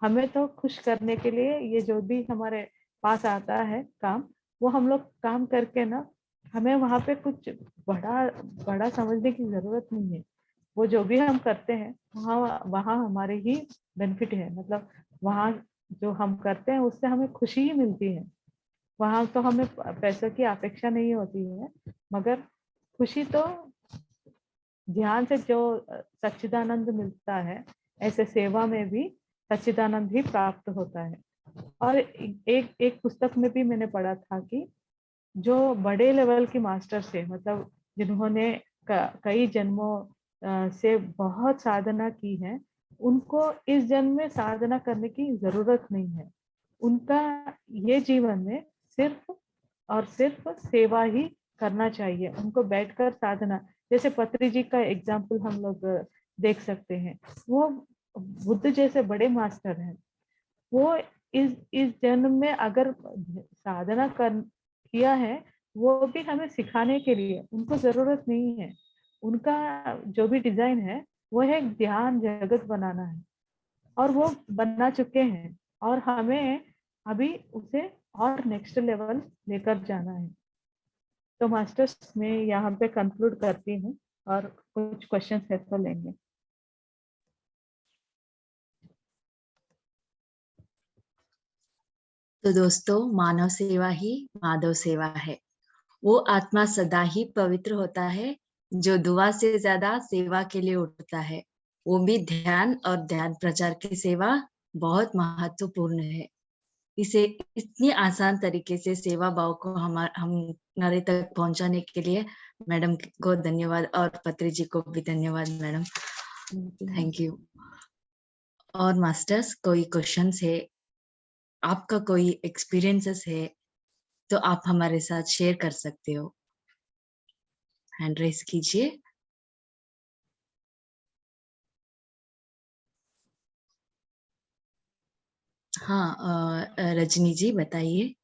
हमें तो खुश करने के लिए ये जो भी हमारे पास आता है काम, वो हम लोग काम करके ना, हमें वहां पे कुछ बड़ा बड़ा समझने की जरूरत नहीं है। वो जो भी हम करते हैं वहाँ वहाँ हमारे ही बेनिफिट है। मतलब वहाँ जो हम करते हैं उससे हमें खुशी ही मिलती है। वहां तो हमें पैसों की अपेक्षा नहीं होती है, मगर खुशी तो ध्यान से जो सच्चिदानंद मिलता है, ऐसे सेवा में भी सच्चिदानंद ही प्राप्त होता है। और एक एक पुस्तक में भी मैंने पढ़ा था कि जो बड़े लेवल के मास्टर्स है, मतलब जिन्होंने कई जन्मों से बहुत साधना की है, उनको इस जन्म में साधना करने की जरूरत नहीं है। उनका ये जीवन में सिर्फ और सिर्फ सेवा ही करना चाहिए, उनको बैठकर साधना, जैसे पत्री जी का एग्जाम्पल हम लोग देख सकते हैं। वो बुद्ध जैसे बड़े मास्टर हैं, वो इस जन्म में अगर साधना कर किया है, वो भी हमें सिखाने के लिए, उनको जरूरत नहीं है। उनका जो भी डिजाइन है वो है ध्यान जगत बनाना है, और वो बना चुके हैं, और हमें अभी उसे और नेक्स्ट लेवल लेकर जाना है। तो मास्टर्स मैं यहाँ पे कंक्लूड करती हूँ, और कुछ क्वेश्चन है तो लेंगे। तो दोस्तों, मानव सेवा ही माधव सेवा है। वो आत्मा सदा ही पवित्र होता है जो दुआ से ज्यादा सेवा के लिए उठता है। वो भी ध्यान और ध्यान प्रचार की सेवा बहुत महत्वपूर्ण है। इसे इतनी आसान तरीके से सेवा भाव को हमारे तक पहुंचाने के लिए मैडम को धन्यवाद, और पत्री जी को भी धन्यवाद मैडम। Thank you. और मास्टर्स, कोई क्वेश्चंस है, आपका कोई एक्सपीरियंसेस है तो आप हमारे साथ शेयर कर सकते हो। हैंड रेस कीजिए। हाँ, रजनी जी बताइए।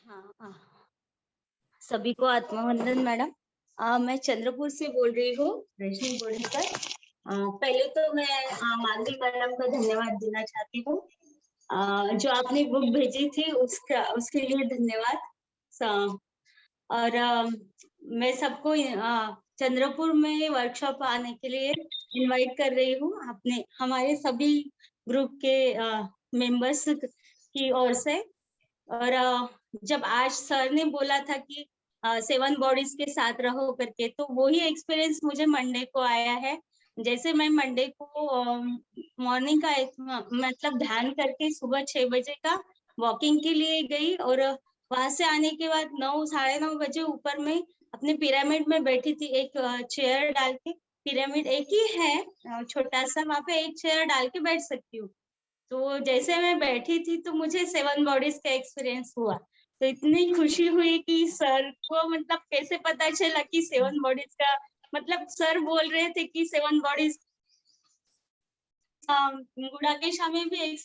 हाँ, सभी को आत्मवंदन मैडम। मैं चंद्रपुर से बोल रही हूँ, रजनी बोलकर। पहले तो मैं मालवी मैडम का धन्यवाद देना चाहती हूँ। जो आपने बुक भेजी थी उसके लिए धन्यवाद। और मैं सबको चंद्रपुर में वर्कशॉप आने के लिए इनवाइट कर रही हूँ, अपने हमारे सभी ग्रुप के मेंबर्स की ओर से। और जब आज सर ने बोला था कि 7 बॉडीज के साथ रहो करके, तो वही एक्सपीरियंस मुझे मंडे को आया है। जैसे मैं मंडे को मॉर्निंग का मतलब ध्यान करके सुबह 6 बजे का वॉकिंग के लिए गई, और वहां से आने के बाद 9 साढ़े 9 बजे ऊपर में अपने पिरामिड में बैठी थी, एक चेयर डाल के। पिरामिड एक ही है छोटा सा, वहां पे एक चेयर डाल के बैठ सकती हूँ। तो जैसे मैं बैठी थी तो मुझे 7 बॉडीज का एक्सपीरियंस हुआ। तो इतनी खुशी हुई कि सर को मतलब कैसे पता चला कि 7 बॉडीज का मतलब, सर बोल रहे थे कि 7 बॉडीज गुड़ाकेशा में भी एक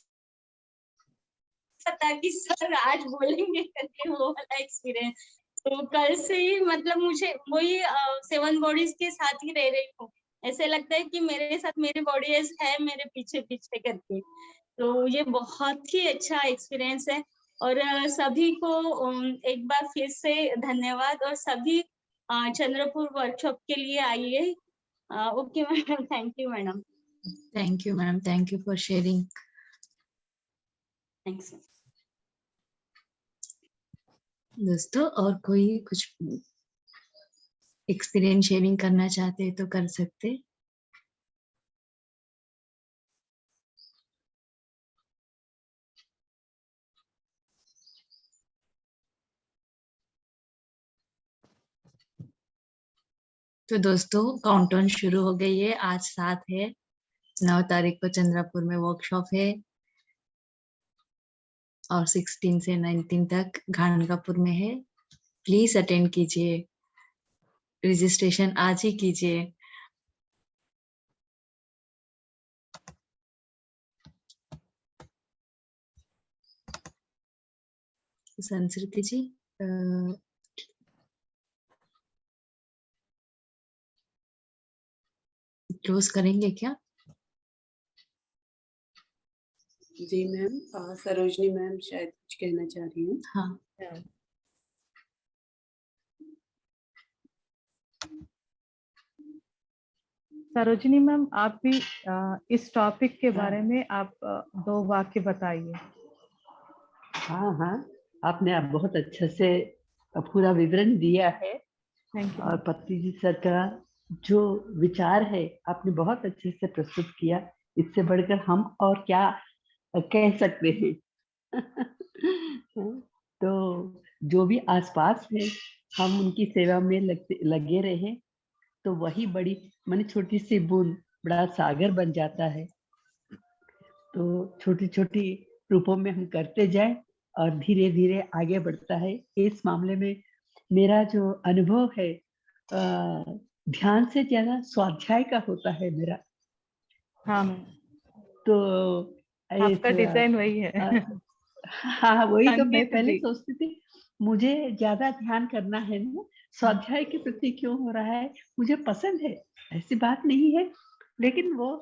था कि सर आज बोलेंगे करके, वो वाला एक्सपीरियंस। तो कल से ही मतलब मुझे वही 7 बॉडीज के साथ ही रह रही हूँ। ऐसे लगता है कि मेरे साथ मेरी बॉडी है मेरे पीछे पीछे करके। तो ये बहुत ही अच्छा एक्सपीरियंस है। और सभी को एक बार फिर से धन्यवाद, और सभी चंद्रपुर वर्कशॉप के लिए आइए। Okay madam, thank you madam. Thank you madam, thank you for sharing. Thanks. दोस्तों, और कोई कुछ एक्सपीरियंस शेयरिंग करना चाहते हैं तो कर सकते। तो दोस्तों, काउंटडाउन शुरू हो गई है। आज 7 है, 9 तारीख को चंद्रपुर में वर्कशॉप है, और 16 से 19 तक घानगापुर में है। प्लीज अटेंड कीजिए, रजिस्ट्रेशन आज ही कीजिए। संस्कृति जी, क्लोज करेंगे क्या? जी मैम, सरोजनी मैम शायद कुछ कहना चाह रही हूँ। हाँ, सरोजिनी मैम, आप भी इस टॉपिक के बारे में आप 2 वाक्य बताइए। हाँ हाँ, आपने आप बहुत अच्छे से पूरा विवरण दिया है। Thank you. और पत्नी जी सर का जो विचार है आपने बहुत अच्छे से प्रस्तुत किया। इससे बढ़कर हम और क्या कह सकते हैं। तो जो भी आसपास है, हम उनकी सेवा में लगे रहे, तो वही बड़ी माने छोटी सी बूंद बड़ा सागर बन जाता है। तो छोटी छोटी रूपों में हम करते जाएं और धीरे धीरे आगे बढ़ता है। इस मामले में मेरा जो अनुभव है ध्यान से ज्यादा स्वाध्याय का होता है मेरा। हाँ मैम, तो एक आपका डिजाइन वही है। हाँ, वही तो मैं संगीत पहले भी। सोचती थी, मुझे ज्यादा ध्यान करना है ना, स्वाध्याय के प्रति क्यों हो रहा है, मुझे पसंद है, ऐसी बात नहीं है। लेकिन वो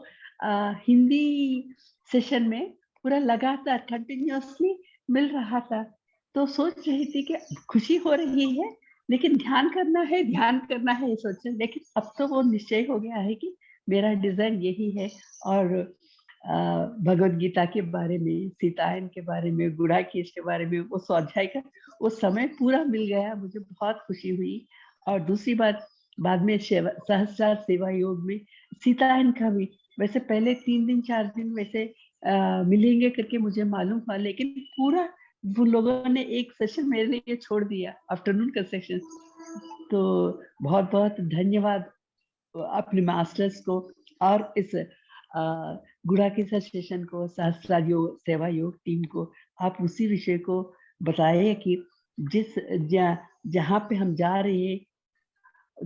हिंदी सेशन में पूरा लगातार कंटिन्यूअसली मिल रहा था, तो सोच रही थी कि खुशी हो रही है, लेकिन ध्यान करना है, ध्यान करना है, ये सोच रही। लेकिन अब तो वो निश्चय हो गया है कि मेरा डिजाइन यही है। और भगवत गीता के बारे में, सीतायन के बारे में, गुड़ाकेश के बारे में, वो स्वाध्याय का वो समय पूरा मिल गया, मुझे बहुत खुशी हुई। और दूसरी बात, बाद में सहस्त्रार सेवा योग में सीतायन का भी, वैसे पहले 3 दिन 4 दिन वैसे मिलेंगे करके मुझे मालूम हुआ, लेकिन पूरा वो लोगों ने एक सेशन मेरे लिए छोड़ दिया, आफ्टरनून का सेशन। तो बहुत बहुत धन्यवाद अपने मास्टर्स को और इस गुड़ाकेश सेशन को, सहस्त्रार योग सेवा योग टीम को। आप उसी विषय को बताए कि जहाँ पे हम जा रहे हैं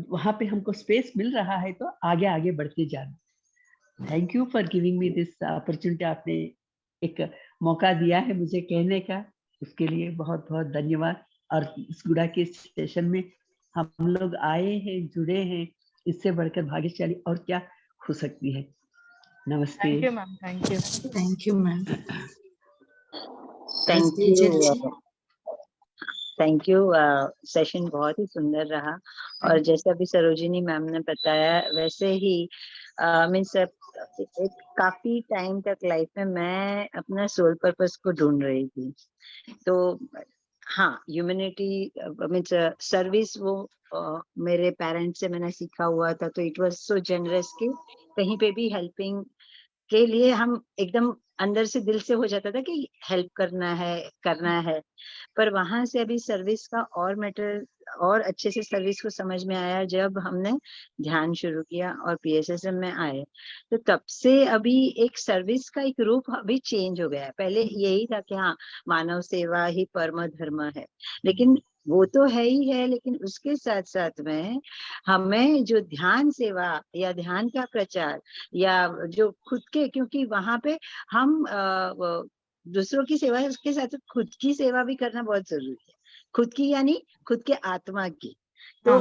वहां पे हमको स्पेस मिल रहा है, तो आगे आगे बढ़ते जाना। Thank you for giving me this opportunity. आपने एक मौका दिया है मुझे कहने का, उसके लिए बहुत बहुत धन्यवाद। और इस गुड़ाकेश सेशन में हम लोग आए हैं, जुड़े हैं, इससे बढ़कर भाग्यशाली और क्या हो सकती है। नमस्ते। Thank you ma'am, thank you. Thank you ma'am. Thank Tejal you, जी। Thank you. सेशन बहुत ही सुंदर रहा, और जैसे अभी सरोजिनी मैम ने बताया वैसे ही मीन्स काफी टाइम तक लाइफ में मैं अपना सोल पर्पस को ढूंढ रही थी। तो हाँ, ह्यूमैनिटी मीन्स सर्विस, वो मेरे पेरेंट्स से मैंने सीखा हुआ था, तो इट वाज सो जनरस कि कहीं पे भी हेल्पिंग के लिए हम एकदम अंदर से दिल से हो जाता था कि हेल्प करना है। पर वहां से अभी सर्विस का और मैटर और अच्छे से सर्विस को समझ में आया जब हमने ध्यान शुरू किया और पीएसएसएम में आए। तो तब से अभी एक सर्विस का एक रूप अभी चेंज हो गया है। पहले यही था कि हाँ, मानव सेवा ही परम धर्म है, लेकिन वो तो है ही है, लेकिन उसके साथ साथ में हमें जो ध्यान सेवा या ध्यान का प्रचार या जो खुद के, क्योंकि वहां पे हम दूसरों की सेवा के साथ खुद की सेवा भी करना बहुत जरूरी है। खुद की यानी खुद के आत्मा की। तो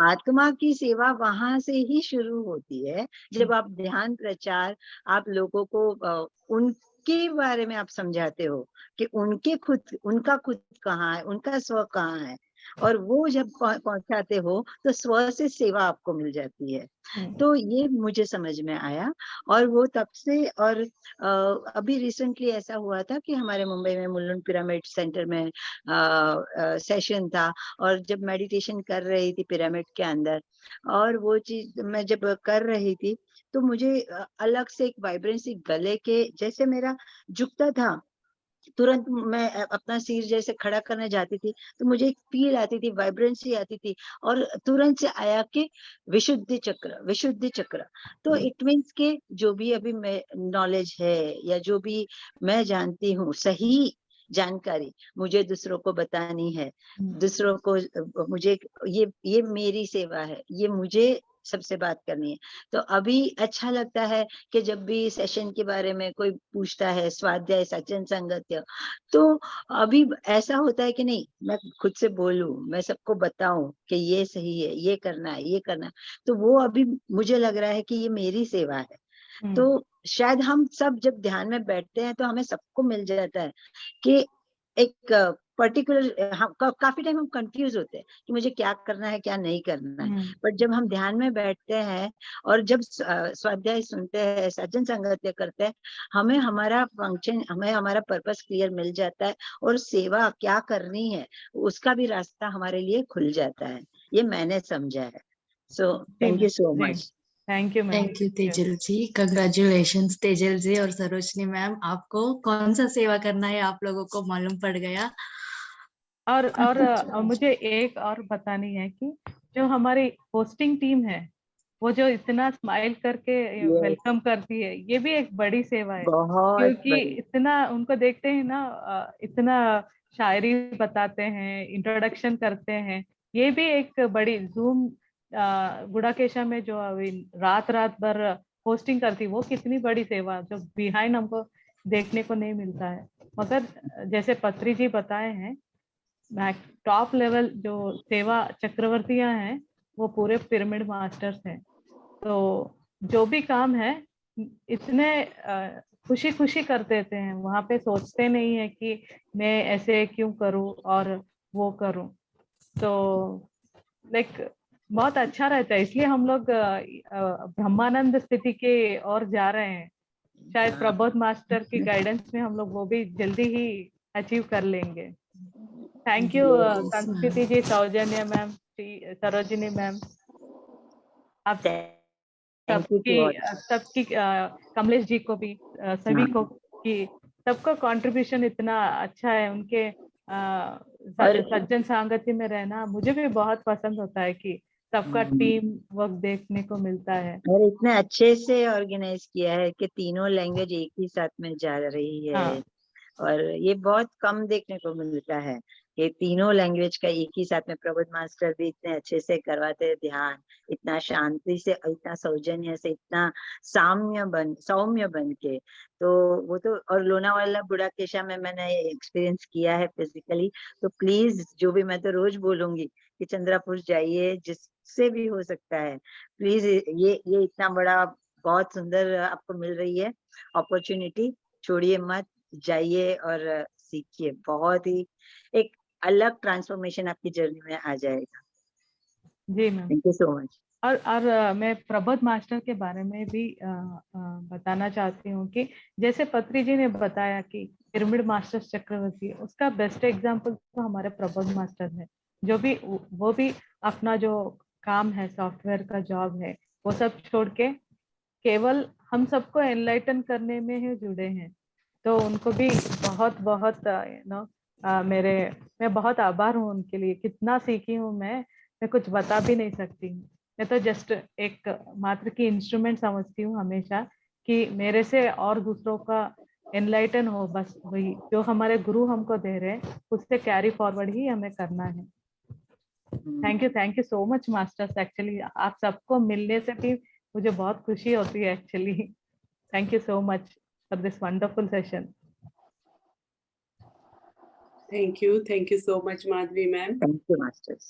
आत्मा की सेवा वहां से ही शुरू होती है, जब आप ध्यान प्रचार, आप लोगों को उनके बारे में आप समझाते हो कि उनका खुद कहाँ है, उनका स्व कहाँ है, और वो जब पहुंचाते हो तो स्व से सेवा आपको मिल जाती है। तो ये मुझे समझ में आया, और वो तब से। और अभी रिसेंटली ऐसा हुआ था कि हमारे मुंबई में मुलुंड पिरामिड सेंटर में सेशन था, और जब मेडिटेशन कर रही थी पिरामिड के अंदर, और वो चीज मैं जब कर रही थी, तो मुझे अलग से एक वाइब्रेंसी गले के जैसे मेरा झुकता था। तुरंत मैं अपना सिर जैसे खड़ा करने जाती थी, तो मुझे एक फील आती थी, वाइब्रेंसी आती थी, और तुरंत से आया कि विशुद्धि चक्र, विशुद्धि चक्र। तो इट मीन्स के जो भी अभी मैं नॉलेज है या जो भी मैं जानती हूँ, सही जानकारी मुझे दूसरों को बतानी है, दूसरों को मुझे ये मेरी सेवा है, ये मुझे सबसे बात करनी है। तो अभी अच्छा लगता है कि जब भी सेशन के बारे में कोई पूछता है, स्वाध्याय, सज्जन संगत्य, तो अभी ऐसा होता है कि नहीं, मैं खुद से बोलूं, मैं सबको बताऊं कि ये सही है, ये करना है, ये करना है। तो वो अभी मुझे लग रहा है कि ये मेरी सेवा है। तो शायद हम सब जब ध्यान में बैठते हैं तो हमें सबको मिल जाता है कि एक पर्टिकुलर, काफी टाइम हम कंफ्यूज होते हैं कि मुझे क्या करना है, क्या नहीं करना है। बट जब हम ध्यान में बैठते हैं और जब स्वाध्याय सुनते हैं, सज्जन संगत्य करते हैं, हमें हमारा फंक्शन, हमें हमारा पर्पस क्लियर मिल जाता है, और सेवा क्या करनी है उसका भी रास्ता हमारे लिए खुल जाता है। ये मैंने समझा है। So thank you so much. Thank you ma'am. Thank you Tejal ji, congratulations Tejal ji और सरोजनी मैम, आपको कौन सा सेवा करना है आप लोगों को मालूम पड़ गया। और मुझे एक और बतानी है कि जो हमारी होस्टिंग टीम है, वो जो इतना स्माइल करके वेलकम करती है, ये भी एक बड़ी सेवा है। बहुत क्योंकि बड़ी। इतना उनको देखते हैं ना, इतना शायरी बताते हैं, इंट्रोडक्शन करते हैं, ये भी एक बड़ी जूम गुड़ाकेशा में जो अभी रात भर होस्टिंग करती, वो कितनी बड़ी सेवा जो बिहाइंड हमको देखने को नहीं मिलता है। मगर जैसे पत्री जी बताए हैं, टॉप लेवल जो सेवा चक्रवर्तियां हैं वो पूरे पिरामिड मास्टर्स हैं। तो जो भी काम है इतने खुशी खुशी कर देते हैं, वहां पे सोचते नहीं है कि मैं ऐसे क्यों करूं और वो करूं। तो लाइक बहुत अच्छा रहता है, इसलिए हम लोग ब्रह्मानंद स्थिति के ओर जा रहे हैं। शायद प्रबोध मास्टर की गाइडेंस में हम लोग वो भी जल्दी ही अचीव कर लेंगे। थैंक यू संस्कृति जी, सौजन्य मैम, सरोजिनी मैम, आप थैंक यू सबकी कमलेश जी को भी, सभी को कि सबका कंट्रीब्यूशन इतना अच्छा है। उनके सज्जन सांगत्य में रहना मुझे भी बहुत पसंद होता है कि सबका टीम वर्क देखने को मिलता है। और इतने अच्छे से ऑर्गेनाइज किया है कि तीनों लैंग्वेज एक ही साथ में जा रही है। हाँ। और ये बहुत कम देखने को मिलता है कि तीनों लैंग्वेज का एक ही साथ में। प्रबोध मास्टर भी इतने अच्छे से करवाते हैं ध्यान, इतना शांति से, इतना सौजन्य से, इतना सौम्य बन के। तो वो तो, और लोनावाला गुड़ाकेशा में मैंने एक्सपीरियंस किया है फिजिकली। तो प्लीज, जो भी, मैं तो रोज बोलूंगी कि चंद्रापुर जाइए, जिससे भी हो सकता है प्लीज। ये इतना बड़ा, बहुत सुंदर आपको मिल रही है अपॉर्चुनिटी, छोड़िए मत, जाइए और सीखिए। बहुत ही एक अलग ट्रांसफॉर्मेशन आपकी जर्नी में आ जाएगा। जी ma'am. Thank you so much. और मैं प्रबोध मास्टर के बारे में भी बताना चाहती हूँ कि जैसे पत्री जी ने बताया कि पिरामिड मास्टर चक्रवर्ती, उसका बेस्ट एग्जांपल तो हमारे प्रबोध मास्टर है। जो भी वो भी अपना जो काम है, सॉफ्टवेयर का जॉब है, वो सब छोड़ के केवल हम सबको एनलाइटन करने में ही जुड़े हैं। तो उनको भी बहुत बहुत मैं बहुत आभार हूँ उनके लिए। कितना सीखी हूँ मैं कुछ बता भी नहीं सकती हूँ। मैं तो जस्ट एक मात्र की इंस्ट्रूमेंट समझती हूँ हमेशा, कि मेरे से और दूसरों का एनलाइटन हो, बस वही जो हमारे गुरु हमको दे रहे हैं उससे कैरी फॉरवर्ड ही हमें करना है। Thank you so much masters. Actually आप सबको मिलने से भी मुझे बहुत खुशी होती है actually. Thank you so much for this wonderful session. Thank you so much Madhavi ma'am. Thank you masters.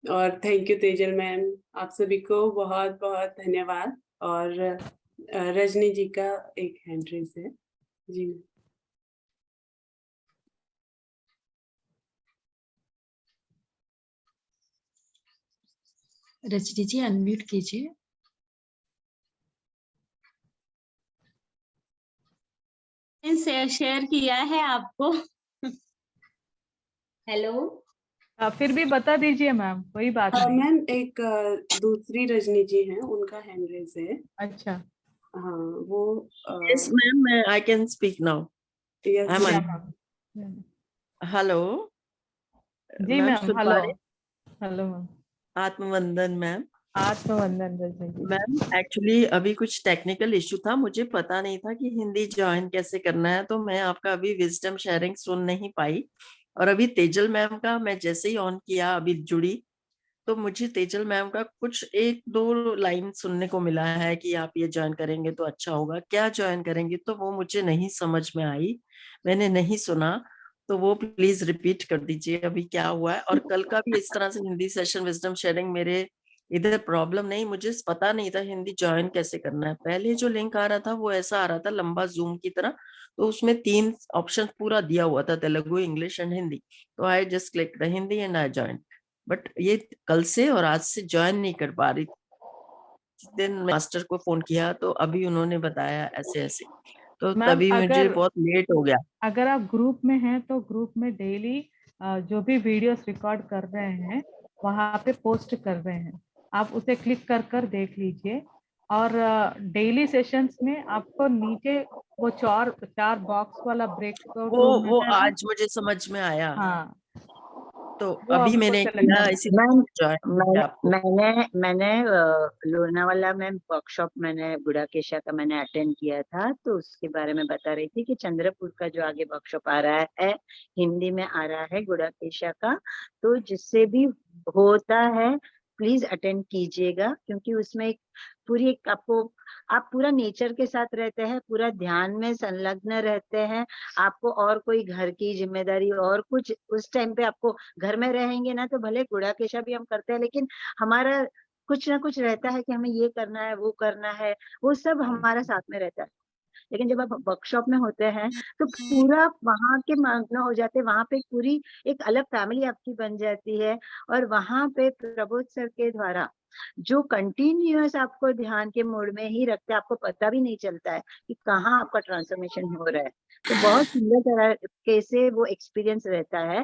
और थैंक यू तेजल मैम। आप सभी को बहुत बहुत धन्यवाद। और रजनी जी का एक हैंड रेज है जी। रजनी जी अनम्यूट कीजिए। शेयर किया है आपको। हेलो, फिर भी बता दीजिए मैम, कोई बात नहीं। मैम एक दूसरी रजनी जी हैं, उनका हैंड रेज है। अच्छा। हाँ, वो Yes, ma'am. I can speak now. Yes I'm ma'am. Hello. जी मैम मैम, सुन हेलो। पा रहे? Hello ma'am. आत्मवंदन मैम। आत्मवंदन रजनी जी। मैम एक्चुअली अभी कुछ टेक्निकल इशू था, मुझे पता नहीं था कि हिंदी ज्वाइन कैसे करना है, तो मैं आपका अभी विजडम शेयरिंग सुन नहीं पाई। और अभी तेजल मैम का मैं जैसे ही ऑन किया, अभी जुड़ी, तो मुझे तेजल मैम का कुछ एक दो लाइन सुनने को मिला है कि आप ये ज्वाइन करेंगे तो अच्छा होगा। क्या ज्वाइन करेंगे, तो वो मुझे नहीं समझ में आई, मैंने नहीं सुना। तो वो प्लीज रिपीट कर दीजिए अभी क्या हुआ है। और कल का भी इस तरह से हिंदी सेशन विजडम शेयरिंग, मेरे इधर प्रॉब्लम नहीं, मुझे पता नहीं था हिंदी ज्वाइन कैसे करना है। पहले जो लिंक आ रहा था वो ऐसा आ रहा था लंबा जूम की तरह, तो उसमें 3 ऑप्शन पूरा दिया हुआ था, तेलुगु, इंग्लिश एंड हिंदी। तो I just click the Hindi and I join. But ये कल से और आज से ज्वाइन नहीं कर पा रही। दिन मास्टर को फोन किया तो अभी उन्होंने बताया ऐसे ऐसे, तो तभी मुझे बहुत लेट हो गया। अगर आप ग्रुप में हैं तो ग्रुप में डेली जो भी वीडियोस रिकॉर्ड कर रहे हैं वहां पे पोस्ट कर रहे हैं, आप उसे क्लिक कर कर देख लीजिए। और डेली सेशंस में आपको नीचे वो चार बॉक्स वाला ब्रेकआउट रूम वो मिलता है। आज मुझे समझ में आया। हाँ, तो वो अभी आपको मैंने select किया करना इसी मैम ज्वाइन किया आपको। मैंने लोनावाला में वर्कशॉप मैंने बुढ़ा केशा का मैंने अटेंड किया था, तो उसके बारे में बता रही थी कि चंद्रपुर का जो आगे वर्कशॉप आ रहा है हिंदी में आ रहा है बुढ़ा केशा का, तो जिससे भी होता है प्लीज अटेंड कीजिएगा, क्योंकि उसमें एक पूरी एक आपको आप पूरा नेचर के साथ रहते हैं, पूरा ध्यान में संलग्न रहते हैं, आपको और कोई घर की जिम्मेदारी और कुछ उस टाइम पे आपको घर में रहेंगे ना, तो भले गुड़ा केशा भी हम करते हैं, लेकिन हमारा कुछ ना कुछ रहता है कि हमें ये करना है वो करना है, वो सब हमारा साथ में रहता है। लेकिन जब आप वर्कशॉप में होते हैं तो पूरा वहां के मग्न हो जाते हैं, वहां पे पूरी एक अलग फैमिली आपकी बन जाती है, और वहां पे प्रबोध सर के द्वारा जो कंटिन्यूअस आपको ध्यान के मोड में ही रखते हैं, आपको पता भी नहीं चलता है कि कहाँ आपका ट्रांसफॉर्मेशन हो रहा है। तो बहुत सुंदर तरीके से वो एक्सपीरियंस रहता है,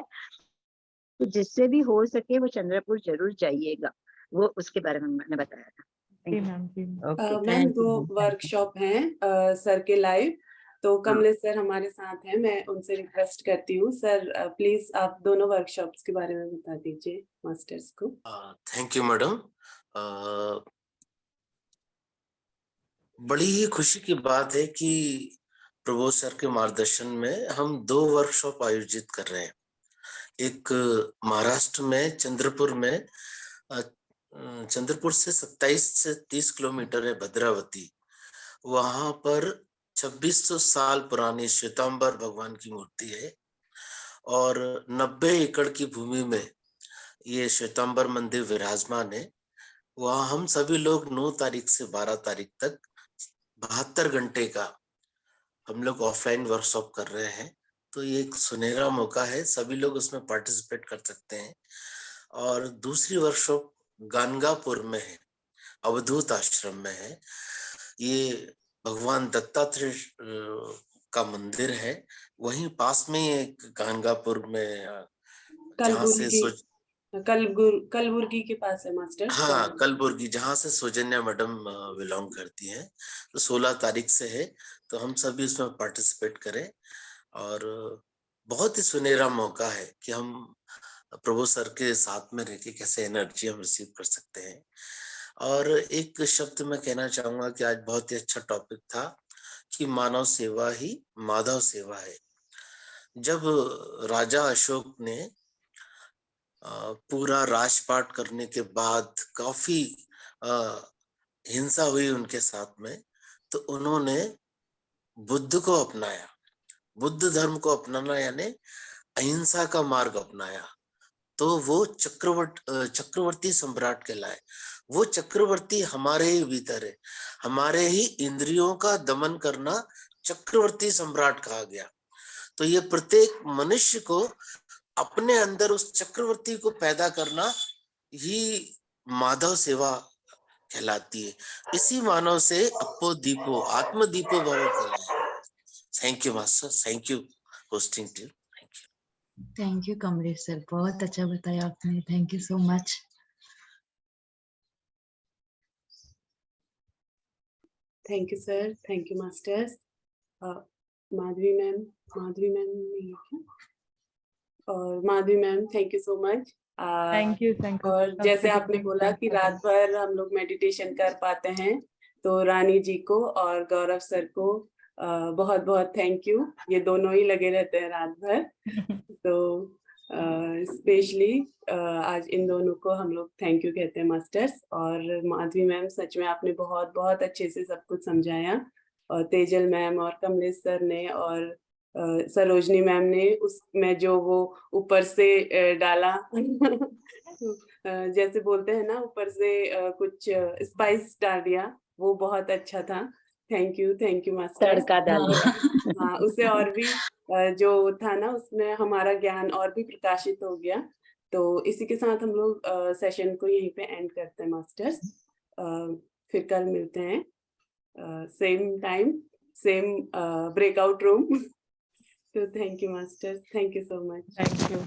तो जिससे भी हो सके वो चंद्रपुर जरूर जाइएगा, वो उसके बारे में मैंने बताया था। जी मैम, जी ma'am. Okay, ma'am thank 2 you. Workshop हैं सर के लाइव, तो कमलेश सर हमारे साथ हैं, मैं उनसे रिक्वेस्ट करती हूँ सर प्लीज आप दोनों वर्कशॉप्स के बारे में बता दीजिए मास्टर्स को। Thank you madam. बड़ी ही खुशी की बात है कि प्रभु सर के मार्गदर्शन में हम 2 वर्कशॉप आयोजित कर रहे हैं। एक महाराष्ट्र में चंद्रपुर में, चंद्रपुर से 27 से 30 किलोमीटर है भद्रावती, वहां पर 2600 साल पुरानी श्वेतांबर भगवान की मूर्ति है, और 90 एकड़ की भूमि में ये श्वेतांबर मंदिर विराजमान है। वहां हम सभी लोग 9 तारीख से 12 तारीख तक 72 घंटे का हम लोग ऑफलाइन वर्कशॉप कर रहे हैं। तो ये एक सुनहरा मौका है, सभी लोग उसमें पार्टिसिपेट कर सकते हैं। और दूसरी वर्कशॉप गानगापुर में है, अवधूत आश्रम में है। ये भगवान दत्तात्रेय का मंदिर है, वहीं पास में ही एक गानगापुर में, जहाँ से कलबुर्गी के पास है मास्टर। हाँ, कलबुर्गी, जहाँ से सौजन्या मैडम बिलोंग करती हैं। तो 16 तारीख से है, तो हम सभी उसमें पार्टिसिपेट करें। और बहुत ही सुनहरा मौका है कि हम प्रभु सर के साथ में रह के कैसे एनर्जी हम रिसीव कर सकते हैं। और एक शब्द मैं कहना चाहूंगा कि आज बहुत ही अच्छा टॉपिक था कि मानव सेवा ही माधव सेवा है। जब राजा अशोक ने पूरा राजपाट करने के बाद काफी हिंसा हुई उनके साथ में, तो उन्होंने बुद्ध को अपनाया, बुद्ध धर्म को अपनाना यानी अहिंसा का मार्ग अपनाया। तो वो चक्रवर्ती सम्राट कहलाए। वो चक्रवर्ती हमारे ही भीतर है, हमारे ही इंद्रियों का दमन करना चक्रवर्ती सम्राट कहा गया। तो ये प्रत्येक मनुष्य को अपने अंदर उस चक्रवर्ती को पैदा करना ही माधव सेवा कहलाती है। इसी मानव से अपो दीपो आत्म दीपो भव कहलाए। Thank you master, thank you hosting team, thank you. Thank you Kamlesh sir, बहुत अच्छा बताया आपने, thank you so much. Thank you sir, thank you masters. Madhavi ma'am नहीं है क्या? और Madhavi ma'am thank you so much. Thank you, thank you. और जैसे आपने बोला कि रात भर हम लोग मेडिटेशन कर पाते हैं, तो रानी जी को और गौरव सर को बहुत बहुत थैंक यू। ये दोनों ही लगे रहते हैं रात भर, तो स्पेशली आज इन दोनों को हम लोग थैंक यू कहते हैं मास्टर्स। और माधवी मैम सच में आपने बहुत बहुत अच्छे से सब कुछ समझाया, और तेजल मैम और कमलेश सर ने और सरोजनी मैम ने उसमें जो वो ऊपर से डाला जैसे बोलते हैं ना, ऊपर से कुछ स्पाइस डाल दिया, वो बहुत अच्छा था। Thank you master. तड़का डाल दिया। हाँ, उससे और भी जो था ना, उसमें हमारा ज्ञान और भी प्रकाशित हो गया। तो इसी के साथ हम लोग सेशन को यहीं पे एंड करते हैं मास्टर्स। फिर कल मिलते हैं, same time, same breakout room. तो thank you masters, thank you so much. Thank you.